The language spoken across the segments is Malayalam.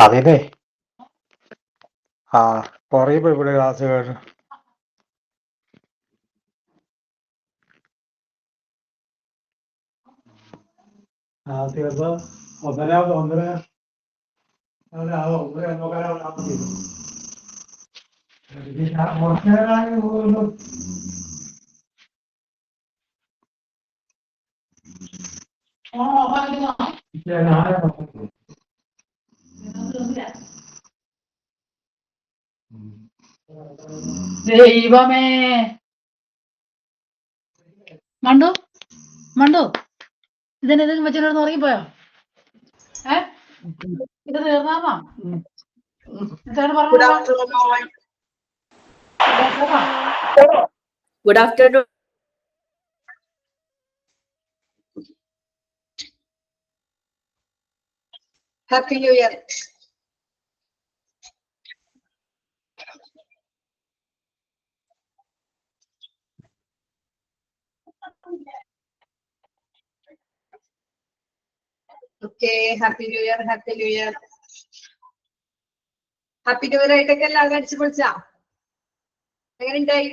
അതിനെ പറയുമ്പോ ഇവിടെ ക്ലാസ് കേട്ടു. ദൈവമേ, മണ്ടു മണ്ടു, ഇതിനെന്തെങ്കിലും വെച്ചിട്ട് ഉറങ്ങിപ്പോയോ? ഇത് തീർന്നാന്നോ? എന്താണ് പറഞ്ഞത്? Good afternoon. Happy New Year. Okay, Happy New Year, Happy New Year. Happy New Year ആയിട്ടൊക്കെ എല്ലാവരും അടിച്ചു പൊളിച്ചാ? എങ്ങനെ ഉണ്ടായി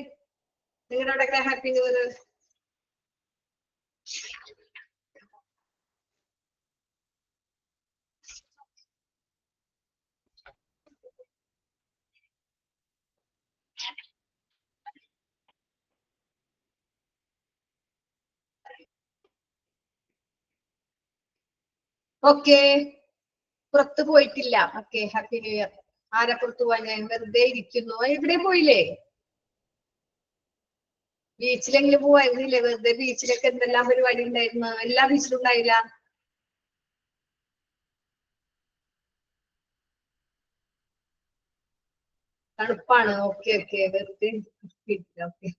നിങ്ങളുടെ ഹാപ്പി ന്യൂ ഇയർ? ഓക്കെ, പുറത്ത് പോയിട്ടില്ല. Okay, happy new year. ആരാ പുറത്തു പോവാൻ? ഞാൻ വെറുതെ ഇരിക്കുന്നു. എവിടെ പോയില്ലേ? ബീച്ചിലെങ്കിലും പോവായിരുന്നില്ലേ? വെറുതെ ബീച്ചിലൊക്കെ എന്തെല്ലാം പരിപാടി ഉണ്ടായിരുന്നു. എല്ലാ ബീച്ചിലും ഉണ്ടായില്ല. തണുപ്പാണ്. ഓക്കെ ഓക്കെ, വെറുതെ ഓക്കെ.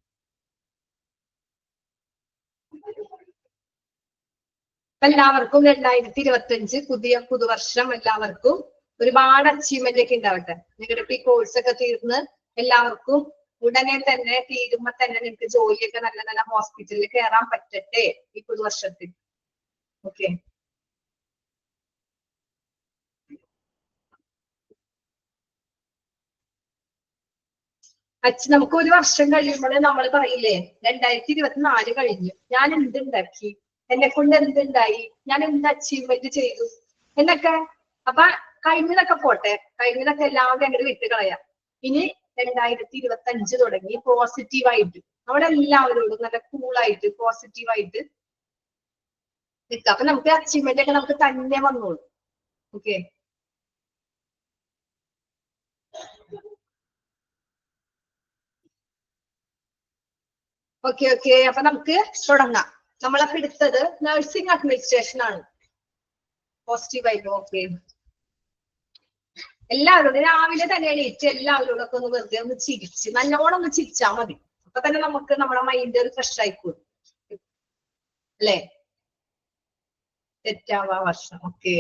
എല്ലാവർക്കും 2025 പുതുവർഷം എല്ലാവർക്കും ഒരുപാട് അച്ചീവ്മെന്റ് ഒക്കെ ഉണ്ടാവട്ടെ. നിങ്ങളുടെ ഈ കോഴ്സ് ഒക്കെ തീർന്ന് എല്ലാവർക്കും ഉടനെ തന്നെ തീരുമ്പോ തന്നെ നിങ്ങൾക്ക് ജോലിയൊക്കെ നല്ല നല്ല ഹോസ്പിറ്റലിൽ കയറാൻ പറ്റട്ടെ ഈ പുതുവർഷത്തിൽ. ഓക്കെ, നമുക്ക് ഒരു വർഷം കഴിയുമ്പോൾ നമ്മൾ പറയില്ലേ 2024 കഴിഞ്ഞു, ഞാൻ എന്തുണ്ടാക്കി, എന്നെ കൊണ്ട് എന്തുണ്ടായി, ഞാൻ എന്ത് അച്ചീവ്മെന്റ് ചെയ്തു എന്നൊക്കെ. അപ്പൊ കഴിഞ്ഞതൊക്കെ പോട്ടെ, കഴിഞ്ഞതൊക്കെ എല്ലാവരും അങ്ങോട്ട് വിട്ട് കളയാം. ഇനി 2025 തുടങ്ങി പോസിറ്റീവായിട്ട് നമ്മുടെ എല്ലാവരോടും നല്ല കൂളായിട്ട് പോസിറ്റീവായിട്ട് നിൽക്കാം. അപ്പൊ നമുക്ക് അച്ചീവ്മെന്റ് ഒക്കെ നമുക്ക് തന്നെ വന്നോളൂ. Okay, okay okay. അപ്പൊ നമുക്ക് തുടങ്ങാം. നമ്മളപ്പോ എടുത്തത് നഴ്സിംഗ് അഡ്മിനിസ്ട്രേഷൻ ആണ്. പോസിറ്റീവായിട്ട്. ഓക്കെ, എല്ലാവരോടും രാവിലെ തന്നെ എണീറ്റ് എല്ലാവരോടും ഒക്കെ ഒന്ന് വെറുതെ ഒന്ന് ചിരിച്ച് നല്ലോണം ഒന്ന് ചിരിച്ചാ മതി. അപ്പൊ തന്നെ നമുക്ക് നമ്മുടെ മൈൻഡ് ഒരു ഫ്രഷ് ആയിക്കോളും അല്ലേ? തെറ്റാവാ വർഷം. ഓക്കെ,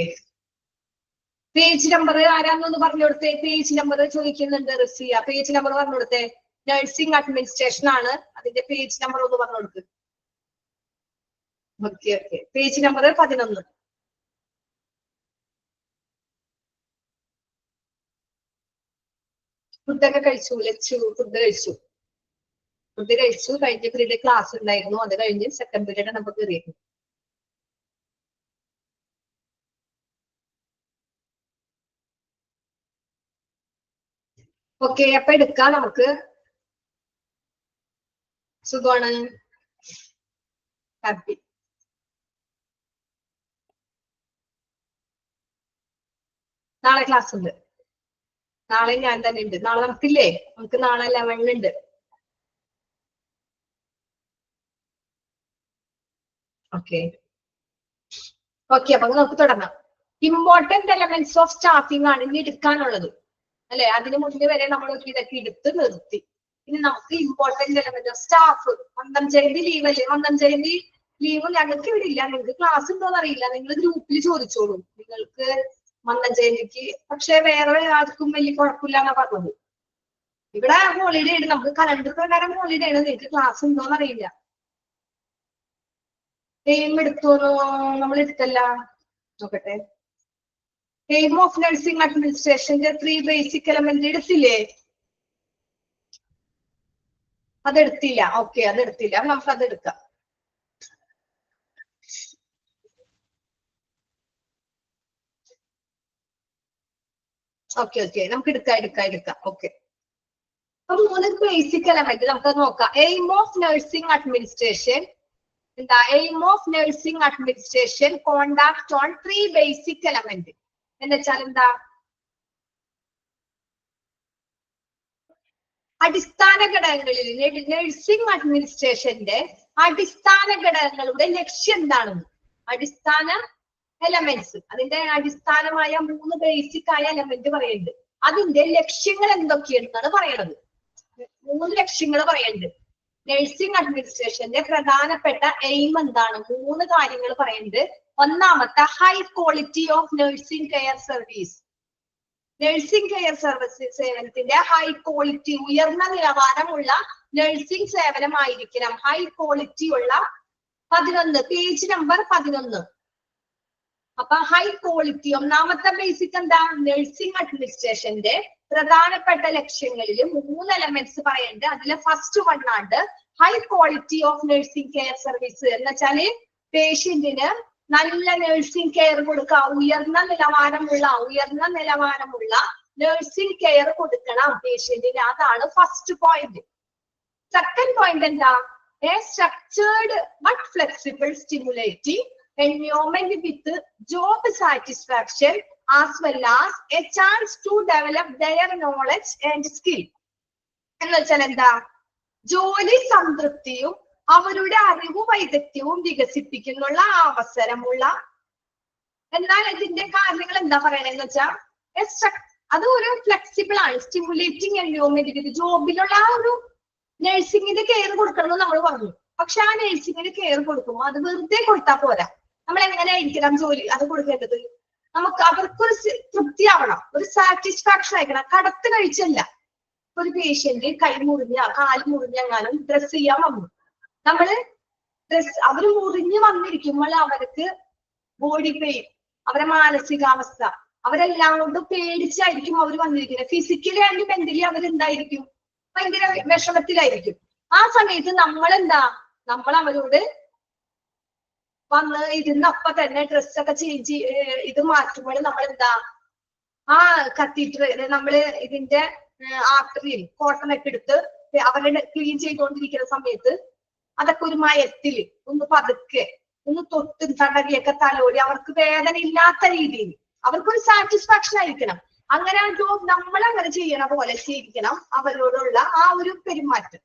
പേജ് നമ്പർ ആരാന്നൊന്ന് പറഞ്ഞു കൊടുത്തേ. പേജ് നമ്പർ ചോദിക്കുന്നുണ്ട് റിസിയ. പേജ് നമ്പർ പറഞ്ഞു കൊടുത്തേ. നഴ്സിംഗ് അഡ്മിനിസ്ട്രേഷൻ ആണ്, അതിന്റെ പേജ് നമ്പർ ഒന്ന് പറഞ്ഞു കൊടുക്ക്. Okay okay, page number 11. ഫുഡൊക്കെ കഴിച്ചു ലച്ചു? ഫുഡ് കഴിച്ചു കഴിഞ്ഞ പീരീഡ് ക്ലാസ് ഉണ്ടായിരുന്നു, അത് കഴിഞ്ഞ് സെക്കൻഡ് പീരീഡ് നമുക്ക് കയറിയിരുന്നു. ഓക്കെ, അപ്പൊ എടുക്കാം നമുക്ക്. സുഖമാണ്, ഹാപ്പി. നാളെ ക്ലാസ് ഉണ്ട്. നാളെ ഞാൻ തന്നെ ഉണ്ട്. നാളെ നമുക്കില്ലേ? നമുക്ക് നാളെ 11 ഉണ്ട്. ഓക്കെ ഓക്കെ, അപ്പൊ നമുക്ക് തുടങ്ങാം. ഇമ്പോർട്ടന്റ് എലമെന്റ്സ് ഓഫ് സ്റ്റാഫിംഗ് ആണ് ഇനി എടുക്കാനുള്ളത് അല്ലെ? അതിന് മുന്നേ വരെ നമ്മൾ ഇതൊക്കെ എടുത്ത് നിർത്തി. ഇനി നമുക്ക് ഇമ്പോർട്ടന്റ് എലമെന്റ് ഓഫ് സ്റ്റാഫ്. 1-ാം ജയന്തി ലീവ് അല്ലേ? 1-ാം ജയന്തി ലീവ് ഞങ്ങൾക്ക് ഇവിടെ ഇല്ല. നിങ്ങൾക്ക് ക്ലാസ് ഉണ്ടോന്ന് അറിയില്ല, നിങ്ങൾ ഗ്രൂപ്പിൽ ചോദിച്ചോളൂ. നിങ്ങൾക്ക് 1-ാം ജയന്തിക്ക് പക്ഷെ വേറെ ആർക്കും വലിയ കുഴപ്പമില്ല എന്നാ പറഞ്ഞത്. ഇവിടെ ഹോളിഡേ ആണ്, നമുക്ക് കലണ്ടർ പ്രകാരം ഹോളിഡേ ആണ്. നിങ്ങൾക്ക് ക്ലാസ് ഉണ്ടോന്ന് അറിയില്ല. ടൈം എടുത്തോന്നോ? നമ്മൾ എടുത്തല്ല, നോക്കട്ടെ. എയിം ഓഫ് നഴ്സിംഗ് അഡ്മിനിസ്ട്രേഷന്റെ 3 ബേസിക് എലമെന്റ് എടുത്തില്ലേ? അതെടുത്തില്ല. ഓക്കെ, അതെടുത്തില്ല. നമുക്ക് അത് എടുക്കാം. ഓക്കെ ഓക്കെ, നമുക്ക് എടുക്കാം. ഓക്കെ, അപ്പൊ 3 ബേസിക് എലമെന്റ് നമുക്ക് നോക്കാം. എയിം ഓഫ് നഴ്സിംഗ് അഡ്മിനിസ്ട്രേഷൻ എന്താ? Aim of nursing administration contact on 3 basic element എന്ന് വെച്ചാൽ എന്താ? അടിസ്ഥാന ഘടകങ്ങളിൽ നഴ്സിംഗ് അഡ്മിനിസ്ട്രേഷന്റെ അടിസ്ഥാന ഘടകങ്ങളുടെ ലക്ഷ്യം എന്താണെന്ന്, അടിസ്ഥാന എലമെന്റ്സ്, അതിന്റെ അടിസ്ഥാനമായ 3 ബേസിക് ആയ എലമെന്റ് പറയുന്നുണ്ട്. അതിന്റെ ലക്ഷ്യങ്ങൾ എന്തൊക്കെയാണെന്നാണ് പറയണത്. 3 ലക്ഷ്യങ്ങൾ പറയുന്നുണ്ട്. നഴ്സിംഗ് അഡ്മിനിസ്ട്രേഷന്റെ പ്രധാനപ്പെട്ട എയിം എന്താണ്? 3 കാര്യങ്ങൾ പറയുന്നുണ്ട്. ഒന്നാമത്തെ, high quality of nursing care service. Nursing care service സേവനത്തിന്റെ ഹൈ ക്വാളിറ്റി, ഉയർന്ന നിലവാരമുള്ള നഴ്സിംഗ് സേവനമായിരിക്കണം. ഹൈ ക്വാളിറ്റി ഉള്ള 11, പേജ് നമ്പർ 11. അപ്പൊ ഹൈ ക്വാളിറ്റി ഒന്നാമത്തെ ബേസിക് എന്താ? നഴ്സിംഗ് അഡ്മിനിസ്ട്രേഷന്റെ പ്രധാനപ്പെട്ട ലക്ഷ്യങ്ങളിൽ 3 എലമെന്റ്സ് പറയുന്നുണ്ട്. അതിലെ ഫസ്റ്റ് വൺ ആണ് high quality of nursing care service. എന്ന് വെച്ചാല് പേഷ്യന്റിന് നല്ല നഴ്സിംഗ് കെയർ കൊടുക്കുക, ഉയർന്ന നിലവാരമുള്ള നഴ്സിംഗ് കെയർ കൊടുക്കണം പേഷ്യന്റിന്. അതാണ് ഫസ്റ്റ് പോയിന്റ്. സെക്കൻഡ് പോയിന്റ് എന്താ? A structured but flexible stimulating environment with job satisfaction as well as a chance to develop their knowledge and skill. എന്ന് വെച്ചാൽ എന്താ? ജോലി സംതൃപ്തിയും അവരുടെ അറിവ് വൈദഗ്ധ്യവും വികസിപ്പിക്കുന്നുള്ള അവസരമുള്ള, എന്നാൽ ഇതിന്റെ കാര്യങ്ങൾ എന്താ പറയണെന്ന് വെച്ചാൽ അത് ഒരു ഫ്ലെക്സിബിൾ ആണ്. സ്റ്റിമുലേറ്റിംഗ് എൻവയോൺമെന്റ് വിത്ത് ജോബിലുള്ള ആ ഒരു നഴ്സിംഗിന്റെ കെയർ കൊടുക്കണം നമ്മൾ പറഞ്ഞു. പക്ഷെ ആ നഴ്സിംഗിന് കെയർ കൊടുക്കുമ്പോൾ അത് വെറുതെ കൊടുത്താൽ പോരാ. നമ്മൾ എങ്ങനെയായിരിക്കണം ജോലി അത് കൊടുക്കേണ്ടത്? നമുക്ക് അവർക്കൊരു തൃപ്തിയാവണം, ഒരു സാറ്റിസ്ഫാക്ഷൻ ആയിരിക്കണം. കടത്ത് കഴിച്ചല്ല. ഒരു പേഷ്യന്റ് കൈ മുറിഞ്ഞ, കാല് മുറിഞ്ഞെങ്ങാനും ഡ്രസ് ചെയ്യാൻ വന്നു, അവര് മുറിഞ്ഞു വന്നിരിക്കുമ്പോൾ അവർക്ക് ബോഡി പെയിൻ, അവരെ മാനസികാവസ്ഥ, അവരെല്ലാം കൊണ്ടും പേടിച്ചായിരിക്കും അവർ വന്നിരിക്കുന്നത്. ഫിസിക്കലി ആൻഡ് മെന്റലി അവരെന്തായിരിക്കും? ഭയങ്കര വിഷമത്തിലായിരിക്കും. ആ സമയത്ത് നമ്മൾ അവരോട് വന്ന് ഇരുന്ന് അപ്പൊ തന്നെ ഡ്രസ്സൊക്കെ ചേഞ്ച് ഇത് മാറ്റുമ്പോൾ നമ്മൾ എന്താ? ആ നമ്മള് ഇതിന്റെ ആർട്ടറിയിൽ കോട്ടൺ ഒക്കെ എടുത്ത് അവരെ ക്ലീൻ ചെയ്തുകൊണ്ടിരിക്കുന്ന സമയത്ത് അതൊക്കെ ഒരു മയത്തില് ഒന്ന് പതുക്കെ ഒന്ന് തൊട്ട് തടവിയൊക്കെ തലോടി അവർക്ക് വേദന ഇല്ലാത്ത രീതിയിൽ അവർക്കൊരു സാറ്റിസ്ഫാക്ഷൻ ആയിരിക്കണം. അങ്ങനെ നമ്മൾ അങ്ങനെ ചെയ്യണ പോലെ ചെയ്യിക്കണം അവരോടുള്ള ആ ഒരു പെരുമാറ്റം.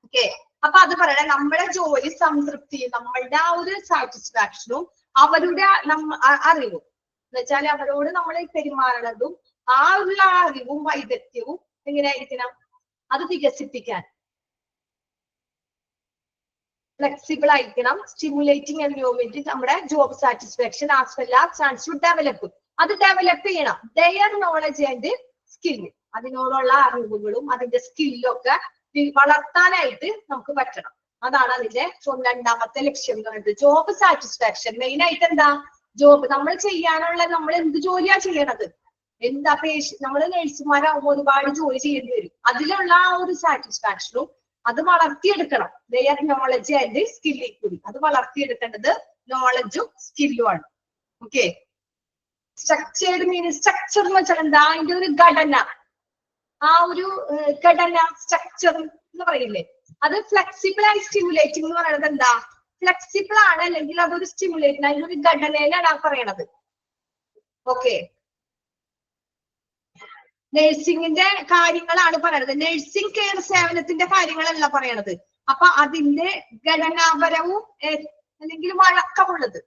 ഓക്കെ, അപ്പൊ അത് പറയണേ നമ്മുടെ ജോലി സംതൃപ്തിയും നമ്മളുടെ ആ ഒരു സാറ്റിസ്ഫാക്ഷനും അവരുടെ അറിവും എന്ന് വെച്ചാൽ അവരോട് നമ്മൾ പെരുമാറണതും ആ ഉള്ള അറിവും വൈദഗ്ധ്യവും എങ്ങനെയായിരിക്കണം? അത് വികസിപ്പിക്കാൻ ഫ്ലെക്സിബിൾ ആയിരിക്കണം. സ്റ്റിമുലേറ്റിംഗ് എൻവയോൺമെന്റ് നമ്മുടെ job satisfaction as well as chance to develop, അത് ഡെവലപ്പ് ചെയ്യണം. ദെയർ നോളജ് ആൻഡ് സ്കിൽ, അതിനോടുള്ള അറിവുകളും അതിന്റെ സ്കില്ലും ഒക്കെ വളർത്താനായിട്ട് നമുക്ക് പറ്റണം. അതാണ് അതിന്റെ രണ്ടാമത്തെ ലക്ഷ്യം എന്ന് പറയുന്നത്. ജോബ് സാറ്റിസ്ഫാക്ഷൻ മെയിൻ ആയിട്ട് എന്താ? ജോബ് നമ്മൾ ചെയ്യാനുള്ള, നമ്മൾ എന്ത് ജോലിയാ ചെയ്യണത്? എന്താ നമ്മൾ നഴ്സുമാരാകുമ്പോൾ ഒരുപാട് ജോലി ചെയ്യേണ്ടി വരും. അതിലുള്ള ആ ഒരു സാറ്റിസ്ഫാക്ഷനും അത് വളർത്തിയെടുക്കണം. ദെയർ നോളജ് ആൻഡ് സ്കില്ലിൽ കൂടി അത് വളർത്തിയെടുക്കേണ്ടത് നോളജും സ്കില്ലും ആണ്. ഓക്കെ, സ്ട്രക്ചേർഡ് മീൻസ് സ്ട്രക്ചർ എന്ന് വെച്ചാൽ എന്താ? അതിന്റെ ഒരു ഘടന, ആ ഒരു ഘടന സ്ട്രക്ചർ എന്ന് പറയില്ലേ, അത് ഫ്ലെക്സിബിൾ ആൻഡ് സ്റ്റിമുലേറ്റിംഗ് എന്ന് പറയുന്നത് എന്താ? ഫ്ലെക്സിബിൾ ആണ് അല്ലെങ്കിൽ അതൊരു സ്റ്റിമുലേറ്റിംഗ്, അതിന്റെ ഒരു ഘടനയിലാണ് ആ പറയണത്. ഓക്കെ, നഴ്സിംഗിന്റെ കാര്യങ്ങളാണ് പറയണത്, നഴ്സിംഗ് കെയർ സേവനത്തിന്റെ കാര്യങ്ങളല്ല പറയണത്. അപ്പൊ അതിന്റെ ഘടനാപരവും അല്ലെങ്കിൽ വഴക്കമുള്ളത്,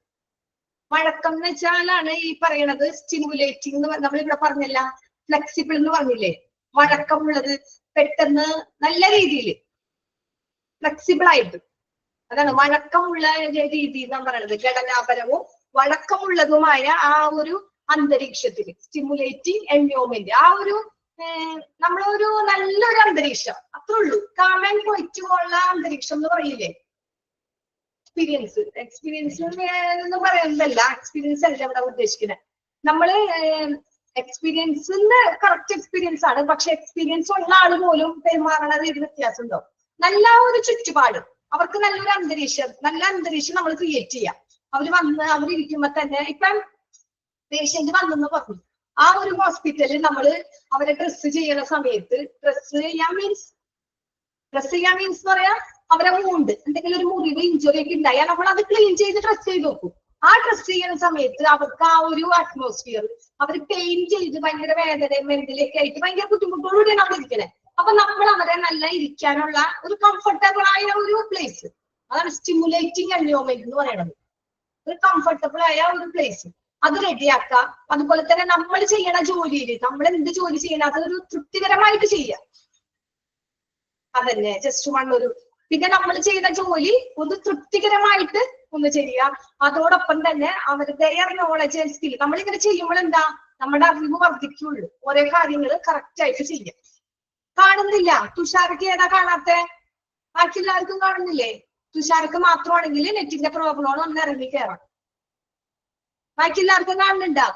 വഴക്കം എന്ന് വെച്ചാലാണ് ഈ പറയണത് സ്റ്റിമുലേറ്റിംഗ് എന്ന് നമ്മളിവിടെ പറഞ്ഞല്ല, ഫ്ലെക്സിബിൾ എന്ന് പറഞ്ഞില്ലേ, വഴക്കമുള്ളത്, പെട്ടെന്ന് നല്ല രീതിയിൽ ഫ്ലെക്സിബിൾ ആയിട്ട്, അതാണ് വഴക്കമുള്ള രീതി എന്നാ പറയുന്നത്. ഘടനാപരവും വഴക്കമുള്ളതുമായ ആ ഒരു അന്തരീക്ഷത്തിൽ സ്റ്റിമുലേറ്റിംഗ് എൻവയോൺമെന്റ്, ആ ഒരു നമ്മളൊരു നല്ലൊരു അന്തരീക്ഷം, അത്രേ ഉള്ളൂ. കാം ആൻഡ് ക്വയറ്റ് ഉള്ള അന്തരീക്ഷം എന്ന് പറയില്ലേ, എക്സ്പീരിയൻസ് എന്ന് പറയുന്നതല്ല, എക്സ്പീരിയൻസ് അല്ല ഇവിടെ ഉദ്ദേശിക്കുന്നത്. നമ്മള് എക്സ്പീരിയൻസിന്റെ കറക്റ്റ് എക്സ്പീരിയൻസ് ആണ്. പക്ഷെ എക്സ്പീരിയൻസ് ഉള്ള ആള് പോലും പെരുമാറണ രീതി വ്യത്യാസം ഉണ്ടോ? നല്ല ഒരു ചുറ്റുപാട്, അവർക്ക് നല്ലൊരു നല്ല അന്തരീക്ഷം നമ്മൾ ക്രിയേറ്റ് ചെയ്യാം. അവരിരിക്കുമ്പോ തന്നെ ഇപ്പം പേഷ്യന്റ് വന്നെന്ന് പറഞ്ഞു, ആ ഒരു ഹോസ്പിറ്റലിൽ നമ്മള് അവരെ ഡ്രസ് ചെയ്യുന്ന സമയത്ത് ഡ്രസ് ചെയ്യാൻ മീൻസ് പറയാ അവരെ വൂണ്ട് എന്തെങ്കിലും ഒരു മുറിവ് ഇഞ്ചുറി ഒക്കെ ഉണ്ടായാൽ നമ്മൾ അത് ക്ലീൻ ചെയ്ത് ഡ്രസ് ചെയ്ത് നോക്കും. ആ ഡ്രസ് ചെയ്യുന്ന സമയത്ത് അവർക്ക് ആ ഒരു അറ്റ്മോസ്ഫിയർ അവർ പെയിൻ ചെയ്ത് ഭയങ്കര വേദനയും മെന്റലൊക്കെ ആയിട്ട് ഭയങ്കര ബുദ്ധിമുട്ടോടുകൂടിയാണ് അവിടെ ഇരിക്കണേ. അപ്പൊ നമ്മൾ അവരെ നല്ല ഇരിക്കാനുള്ള ഒരു കംഫർട്ടബിൾ ആയ ഒരു പ്ലേസ്, അതാണ് സ്റ്റിമുലേറ്റിംഗ് എൻവയോൺമെന്റ് എന്ന് പറയുന്നത്. ഒരു കംഫർട്ടബിൾ ആയ ഒരു പ്ലേസ് അത് റെഡിയാക്കാം. അതുപോലെ തന്നെ നമ്മൾ ചെയ്യണ ജോലിയിൽ നമ്മൾ എന്ത് ജോലി ചെയ്യണം അതൊരു തൃപ്തികരമായിട്ട് ചെയ്യാം. അതന്നെ ജസ്റ്റ് വണ്ണൊരു പിന്നെ നമ്മൾ ചെയ്യുന്ന ജോലി ഒന്ന് തൃപ്തികരമായിട്ട് ഒന്ന് ചെയ്യുക. അതോടൊപ്പം തന്നെ അവരുടെ നോളജ് ആൻഡ് സ്കിൽ നമ്മളിങ്ങനെ ചെയ്യുമ്പോൾ എന്താ നമ്മുടെ അറിവ് വർദ്ധിക്കുള്ളൂ. ഓരോ കാര്യങ്ങൾ കറക്റ്റ് ആയിട്ട് ചെയ്യാം. കാണുന്നില്ല തുഷാർക്ക് ഏതാ കാണാത്തെ? ബാക്കി എല്ലാവർക്കും കാണുന്നില്ലേ? തുഷാർക്ക് മാത്രമാണെങ്കിൽ നെറ്റിന്റെ പ്രോബ്ലം ഒന്ന് ഇറങ്ങി കയറാം. ബാക്കി എല്ലാവർക്കും കാണുന്നുണ്ടോ?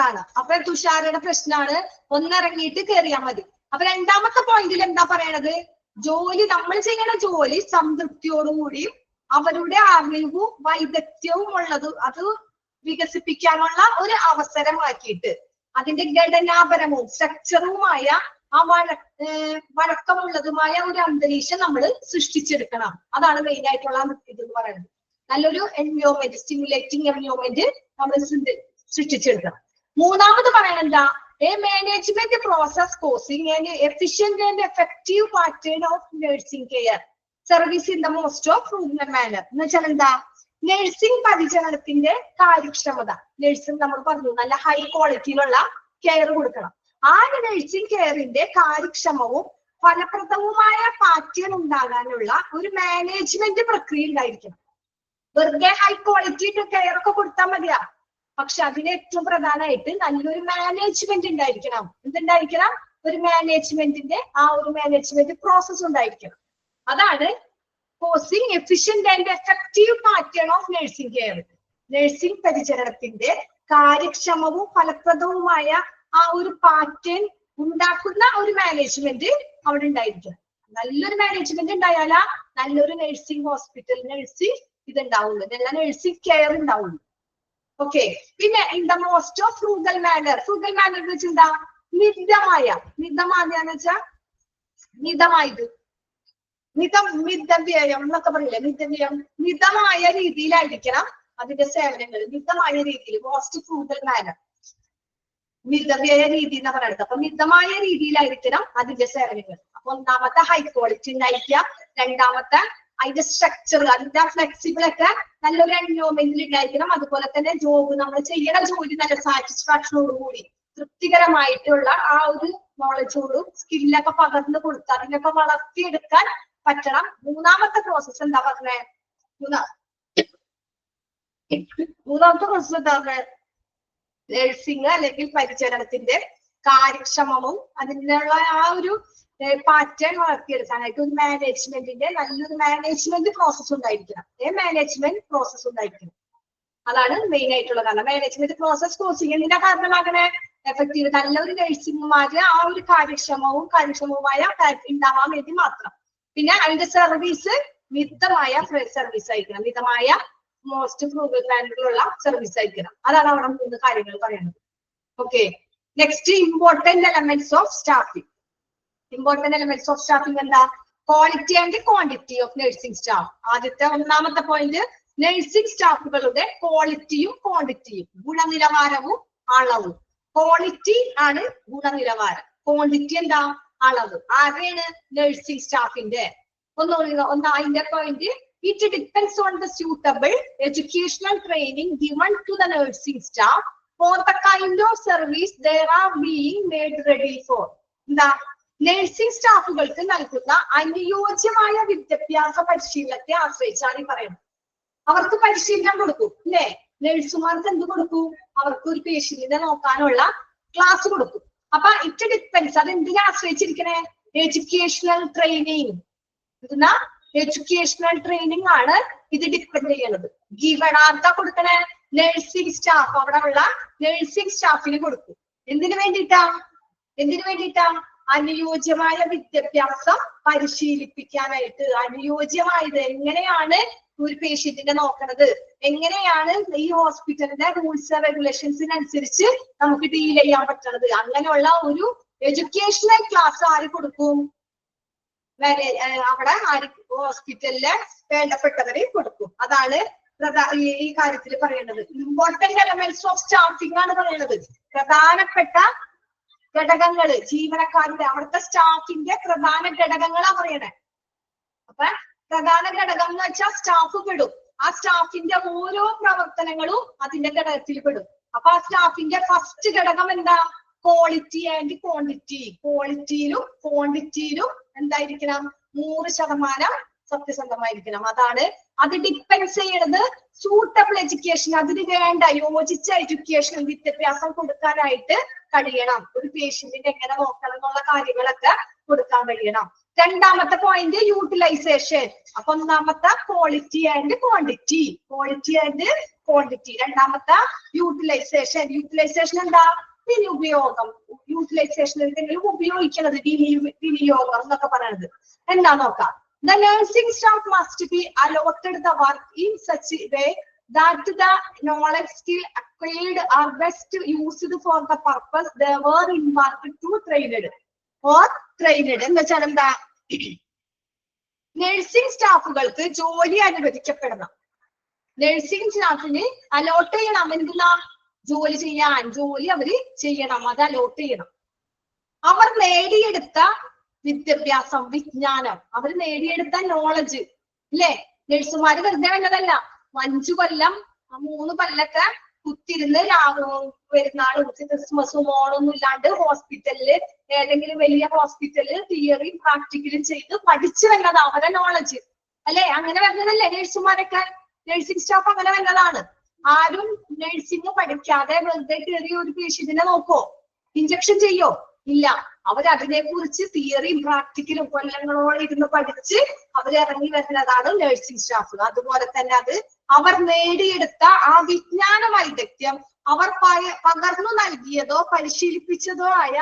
കാണാം. അപ്പൊ തുഷാരയുടെ പ്രശ്നമാണ്, ഒന്നിറങ്ങിയിട്ട് കയറിയാൽ മതി. അപ്പൊ രണ്ടാമത്തെ പോയിന്റിൽ എന്താ പറയണത്? ജോലി നമ്മൾ ചെയ്യണ ജോലി സംതൃപ്തിയോടുകൂടിയും അവരുടെ അറിവും വൈദഗ്ധ്യവും ഉള്ളത് അത് വികസിപ്പിക്കാനുള്ള ഒരു അവസരമാക്കിയിട്ട് അതിന്റെ ഘടനാപരവും സ്ട്രക്ചറുമായ ആ വഴക്കമുള്ളതുമായ ഒരു അന്തരീക്ഷം നമ്മൾ സൃഷ്ടിച്ചെടുക്കണം. അതാണ് മെയിൻ ആയിട്ടുള്ള ഇതെന്ന് പറയുന്നത്. നല്ലൊരു എൻവയോൺമെന്റ്, സ്റ്റിമുലേറ്റിംഗ് എൻവയോൺമെന്റ് നമ്മൾ സൃഷ്ടിച്ചെടുക്കണം. മൂന്നാമത് പറയുന്നത് എന്താ? A management process causing an efficient and effective pattern of nursing care service in the most of frugal manner. എന്ന് വെച്ചാൽ എന്താ? നഴ്സിംഗ് പരിചരണത്തിന്റെ കാര്യക്ഷമത. നഴ്സിംഗ് നമ്മൾ പറഞ്ഞു നല്ല ഹൈ ക്വാളിറ്റിയിലുള്ള കെയർ കൊടുക്കണം. ആ നഴ്സിംഗ് കെയറിന്റെ കാര്യക്ഷമവും ഫലപ്രദവുമായ പാറ്റേൺ ഉണ്ടാകാനുള്ള ഒരു മാനേജ്മെന്റ് പ്രക്രിയ ഉണ്ടായിരിക്കണം. വെറുതെ ഹൈ ക്വാളിറ്റി കെയർ ഒക്കെ കൊടുത്താൽ മതിയാ, പക്ഷെ അതിന് ഏറ്റവും പ്രധാനമായിട്ട് നല്ലൊരു മാനേജ്മെന്റ് ഉണ്ടായിരിക്കണം. എന്തുണ്ടായിരിക്കണം? ഒരു മാനേജ്മെന്റിന്റെ ആ ഒരു മാനേജ്മെന്റ് പ്രോസസ് ഉണ്ടായിരിക്കണം. അതാണ് causing efficient and effective pattern of nursing care. Nursing പരിചരണത്തിന്റെ കാര്യക്ഷമവും ഫലപ്രദവുമായ ആ ഒരു പാറ്റേൺ ഉണ്ടാക്കുന്ന ഒരു മാനേജ്മെന്റ് അവിടെ ഉണ്ടായിരിക്കണം. നല്ലൊരു മാനേജ്മെന്റ് ഉണ്ടായാലാ നല്ലൊരു നഴ്സിംഗ് ഹോസ്പിറ്റൽ, നഴ്സിംഗ് ഇതുണ്ടാവുള്ളൂ, നല്ല നഴ്സിംഗ് കെയർ ഉണ്ടാവുള്ളൂ. ഓക്കെ. പിന്നെ in the most of frugal manner. Frugal manner എന്ന് വെച്ചാൽ എന്താ? മിതമായെന്ന് വെച്ചാൽ മിതമായത്, മിതവ്യയം എന്നൊക്കെ പറയില്ലേ, മിതവ്യയം. മിതമായ രീതിയിലായിരിക്കണം അതിന്റെ സേവനങ്ങൾ. മിതമായ രീതിയിൽ, മോസ്റ്റ് ഫ്രൂഗൽ മാനർ, മിതവ്യയ രീതി എന്ന് പറയുന്നത്. അപ്പൊ മിതമായ രീതിയിലായിരിക്കണം അതിന്റെ സേവനങ്ങൾ. അപ്പൊ ഒന്നാമത്തെ ഹൈ ക്വാളിറ്റി ഉണ്ടായിരിക്കാം. രണ്ടാമത്തെ അതിന്റെ സ്ട്രക്ചർ, അതിന്റെ ഫ്ലെക്സിബിൾ ഒക്കെ നല്ലൊരു എൻവയോൺമെന്റിൽ ഉണ്ടായിരിക്കണം. അതുപോലെ തന്നെ ജോബ് നമ്മൾ ചെയ്യണ ജോലി നല്ല സാറ്റിസ്ഫാക്ഷനോടുകൂടി തൃപ്തികരമായിട്ടുള്ള ആ ഒരു നോളജോടും സ്കില്ലൊക്കെ പകർന്നു കൊടുത്ത് അതിനൊക്കെ വളർത്തിയെടുക്കാൻ പറ്റണം. മൂന്നാമത്തെ പ്രോസസ് എന്താ പറഞ്ഞേ? മൂന്നാമത്തെ പ്രോസസ് എന്താ പറഞ്ഞേ? നഴ്സിംഗ് അല്ലെങ്കിൽ പരിചരണത്തിന്റെ കാര്യക്ഷമവും അതിനുള്ള ആ ഒരു പാറ്റേൺ വളർത്തിയെടുക്കാനായിട്ട് ഒരു മാനേജ്മെന്റിന്റെ നല്ലൊരു മാനേജ്മെന്റ് പ്രോസസ് ഉണ്ടായിരിക്കണം. മാനേജ്മെന്റ് പ്രോസസ് ഉണ്ടായിരിക്കണം. അതാണ് മെയിൻ ആയിട്ടുള്ള കാരണം. മാനേജ്മെന്റ് പ്രോസസ് കോഴ്സിംഗിന്റെ കാരണമാകണേ എഫക്റ്റീവ് നല്ലൊരു നഴ്സിംഗുമാര് ആ ഒരു കാര്യക്ഷമവുമായ ഉണ്ടാവാൻ വേണ്ടി മാത്രം. പിന്നെ അതിന്റെ സർവീസ് മിതമായ സർവീസ് ആയിരിക്കണം. മിതമായ മോസ്റ്റ് ഫ്രൂഗൽ മാനറിലുള്ള സർവീസ് ആയിരിക്കണം. അതാണ് അവിടെ 3 കാര്യങ്ങൾ പറയുന്നത്. Okay. Next important elements of staffing. Important elements of staffing എന്താ? Quality and quantity of nursing staff. ആദ്യത്തെ ഒന്നാമത്തെ പോയിന്റ് നഴ്സിംഗ് സ്റ്റാഫുകളുടെ ക്വാളിറ്റിയും ക്വാണ്ടിറ്റിയും, ഗുണനിലവാരവും അളവും. ക്വാളിറ്റി ആണ് ഗുണനിലവാരം, ക്വാണ്ടിറ്റി എന്താ? അളവ്. ആരെയാണ്? നഴ്സിംഗ് സ്റ്റാഫിന്റെ. അതിന്റെ point it depends on the suitable educational training given to the nursing staff for the kind of service they are being made ready for. എന്താ? നഴ്സിംഗ് സ്റ്റാഫുകൾക്ക് നൽകുന്ന അനുയോജ്യമായ വിദ്യാഭ്യാസ പരിശീലനത്തെ ആശ്രയിച്ചാണ് ഈ പറയുന്നത്. അവർക്ക് പരിശീലനം കൊടുക്കും അല്ലെ? നഴ്സുമാർക്ക് എന്ത് കൊടുക്കും? അവർക്ക് ഒരു പേഷ്യന്റിനെ നോക്കാനുള്ള ക്ലാസ് കൊടുക്കും. അപ്പൊ ഇറ്റ് ഡിപ്പെൻസ്, അത് എന്തിനെ ആശ്രയിച്ചിരിക്കണേ? Educational training. എന്നാ എഡ്യൂക്കേഷണൽ ട്രെയിനിങ് ആണ് ഇത് ഡിപ്പെൻഡ് ചെയ്യുന്നത്. ഗിവൺ ആർക്കാ കൊടുക്കണേ? നഴ്സിംഗ് സ്റ്റാഫ്, അവിടെ ഉള്ള നഴ്സിംഗ് സ്റ്റാഫിന് കൊടുക്കും. എന്തിനു വേണ്ടിയിട്ടാ? അനുയോജ്യമായ വിദ്യാഭ്യാസം പരിശീലിപ്പിക്കാനായിട്ട്. അനുയോജ്യമായത് എങ്ങനെയാണ് ഒരു പേഷ്യന്റിനെ നോക്കണത്, എങ്ങനെയാണ് ഈ ഹോസ്പിറ്റലിന്റെ റൂൾസ് റെഗുലേഷൻസിനനുസരിച്ച് നമുക്ക് ഡീൽ ചെയ്യാൻ പറ്റണത്, അങ്ങനെയുള്ള ഒരു എഡ്യൂക്കേഷണൽ ക്ലാസ് ആര് കൊടുക്കും? അവിടെ ആര് ഹോസ്പിറ്റലിലെ വേണ്ടപ്പെട്ടവരെ കൊടുക്കും. അതാണ് ഈ കാര്യത്തിൽ പറയുന്നത്. ഇമ്പോർട്ടന്റ് എലമെന്റ്സ് ഓഫ് സ്റ്റാഫിംഗ് ആണ് പറയുന്നത്. പ്രധാനപ്പെട്ട ഘടകങ്ങള്, ജീവനക്കാരുടെ അവിടുത്തെ സ്റ്റാഫിന്റെ പ്രധാന ഘടകങ്ങളാ പറയണേ. അപ്പൊ പ്രധാന ഘടകം എന്ന് വെച്ചാൽ സ്റ്റാഫ് പെടും. ആ സ്റ്റാഫിന്റെ ഓരോ പ്രവർത്തനങ്ങളും അതിന്റെ ഘടകത്തിൽ പെടും. അപ്പൊ ആ സ്റ്റാഫിന്റെ ഫസ്റ്റ് ഘടകം എന്താ? Quality and quantity. ക്വാളിറ്റിയിലും ക്വാണ്ടിറ്റിയിലും എന്തായിരിക്കണം? 100% സത്യസന്ധമായിരിക്കണം. അതാണ് അത് ഡിപ്പെൻസ് ചെയ്യണത് സൂട്ടബിൾ എഡ്യൂക്കേഷൻ. അതിന് വേണ്ട യോജിച്ച എഡ്യൂക്കേഷൻ വിദ്യാഭ്യാസം കൊടുക്കാനായിട്ട് കഴിയണം. ഒരു പേഷ്യന്റിനെ എങ്ങനെ നോക്കണം എന്നുള്ള കാര്യങ്ങളൊക്കെ കൊടുക്കാൻ കഴിയണം. രണ്ടാമത്തെ പോയിന്റ് യൂട്ടിലൈസേഷൻ. അപ്പൊ ഒന്നാമത്തെ ക്വാളിറ്റി ആൻഡ് ക്വാണ്ടിറ്റി. രണ്ടാമത്തെ യൂട്ടിലൈസേഷൻ. യൂട്ടിലൈസേഷൻ എന്താ? വിനിയോഗം. യൂട്ടിലൈസേഷൻ എന്തെങ്കിലും ഉപയോഗിക്കുന്നത്, വിനിയോഗം എന്നൊക്കെ പറയുന്നത് എന്താ നോക്കാം. The nursing staff must be allotted the work in such a way that the knowledge skill acquired are best used for the purpose they were imparted to trained. എന്ന് വെച്ചാൽ എന്താ? നഴ്സിംഗ് സ്റ്റാഫുകൾക്ക് ജോലി അനുവദിക്കപ്പെടണം. നഴ്സിംഗ് സ്റ്റാഫിന് അലോട്ട് ചെയ്യണം. എന്തിനാ? ജോലി അവര് ചെയ്യണം. അത് അലോട്ട് ചെയ്യണം. അവർ നേടിയെടുത്ത വിദ്യാഭ്യാസം, വിജ്ഞാനം, അവർ നേടിയെടുത്ത നോളജ് ഇല്ലേ? നഴ്സുമാര് വെറുതെ വന്നതല്ല. 5 കൊല്ലം 3 കൊല്ലൊക്കെ കുത്തിരുന്ന് പെരുന്നാളും ക്രിസ്മസും ഓണൊന്നും ഇല്ലാണ്ട് ഹോസ്പിറ്റലില്, ഏതെങ്കിലും വലിയ ഹോസ്പിറ്റലില് തിയറിയും പ്രാക്ടിക്കലും ചെയ്ത് പഠിച്ചു വന്നതാ അവരെ നോളജ് അല്ലെ? അങ്ങനെ വരുന്നതല്ലേ നഴ്സുമാരൊക്കെ? നഴ്സിംഗ് സ്റ്റാഫ് അങ്ങനെ വരുന്നതാണ്. ആരും നഴ്സിംഗ് പഠിക്കാതെ വെറുതെ കയറി ഒരു പേഷ്യന്റിനെ നോക്കോ? ഇഞ്ചക്ഷൻ ചെയ്യോ? ഇല്ല. അവരതിനെ കുറിച്ച് തിയറിയും പ്രാക്ടിക്കലും കൊല്ലങ്ങളോളം ഇരുന്ന് പഠിച്ച് അവരിറങ്ങി വരുന്നതാണ് നഴ്സിംഗ് സ്റ്റാഫ്. അതുപോലെ തന്നെ അത് അവർ നേടിയെടുത്ത ആ വിജ്ഞാന വൈദഗ്ധ്യം അവർ പകർന്നു നൽകിയതോ പരിശീലിപ്പിച്ചതോ ആയ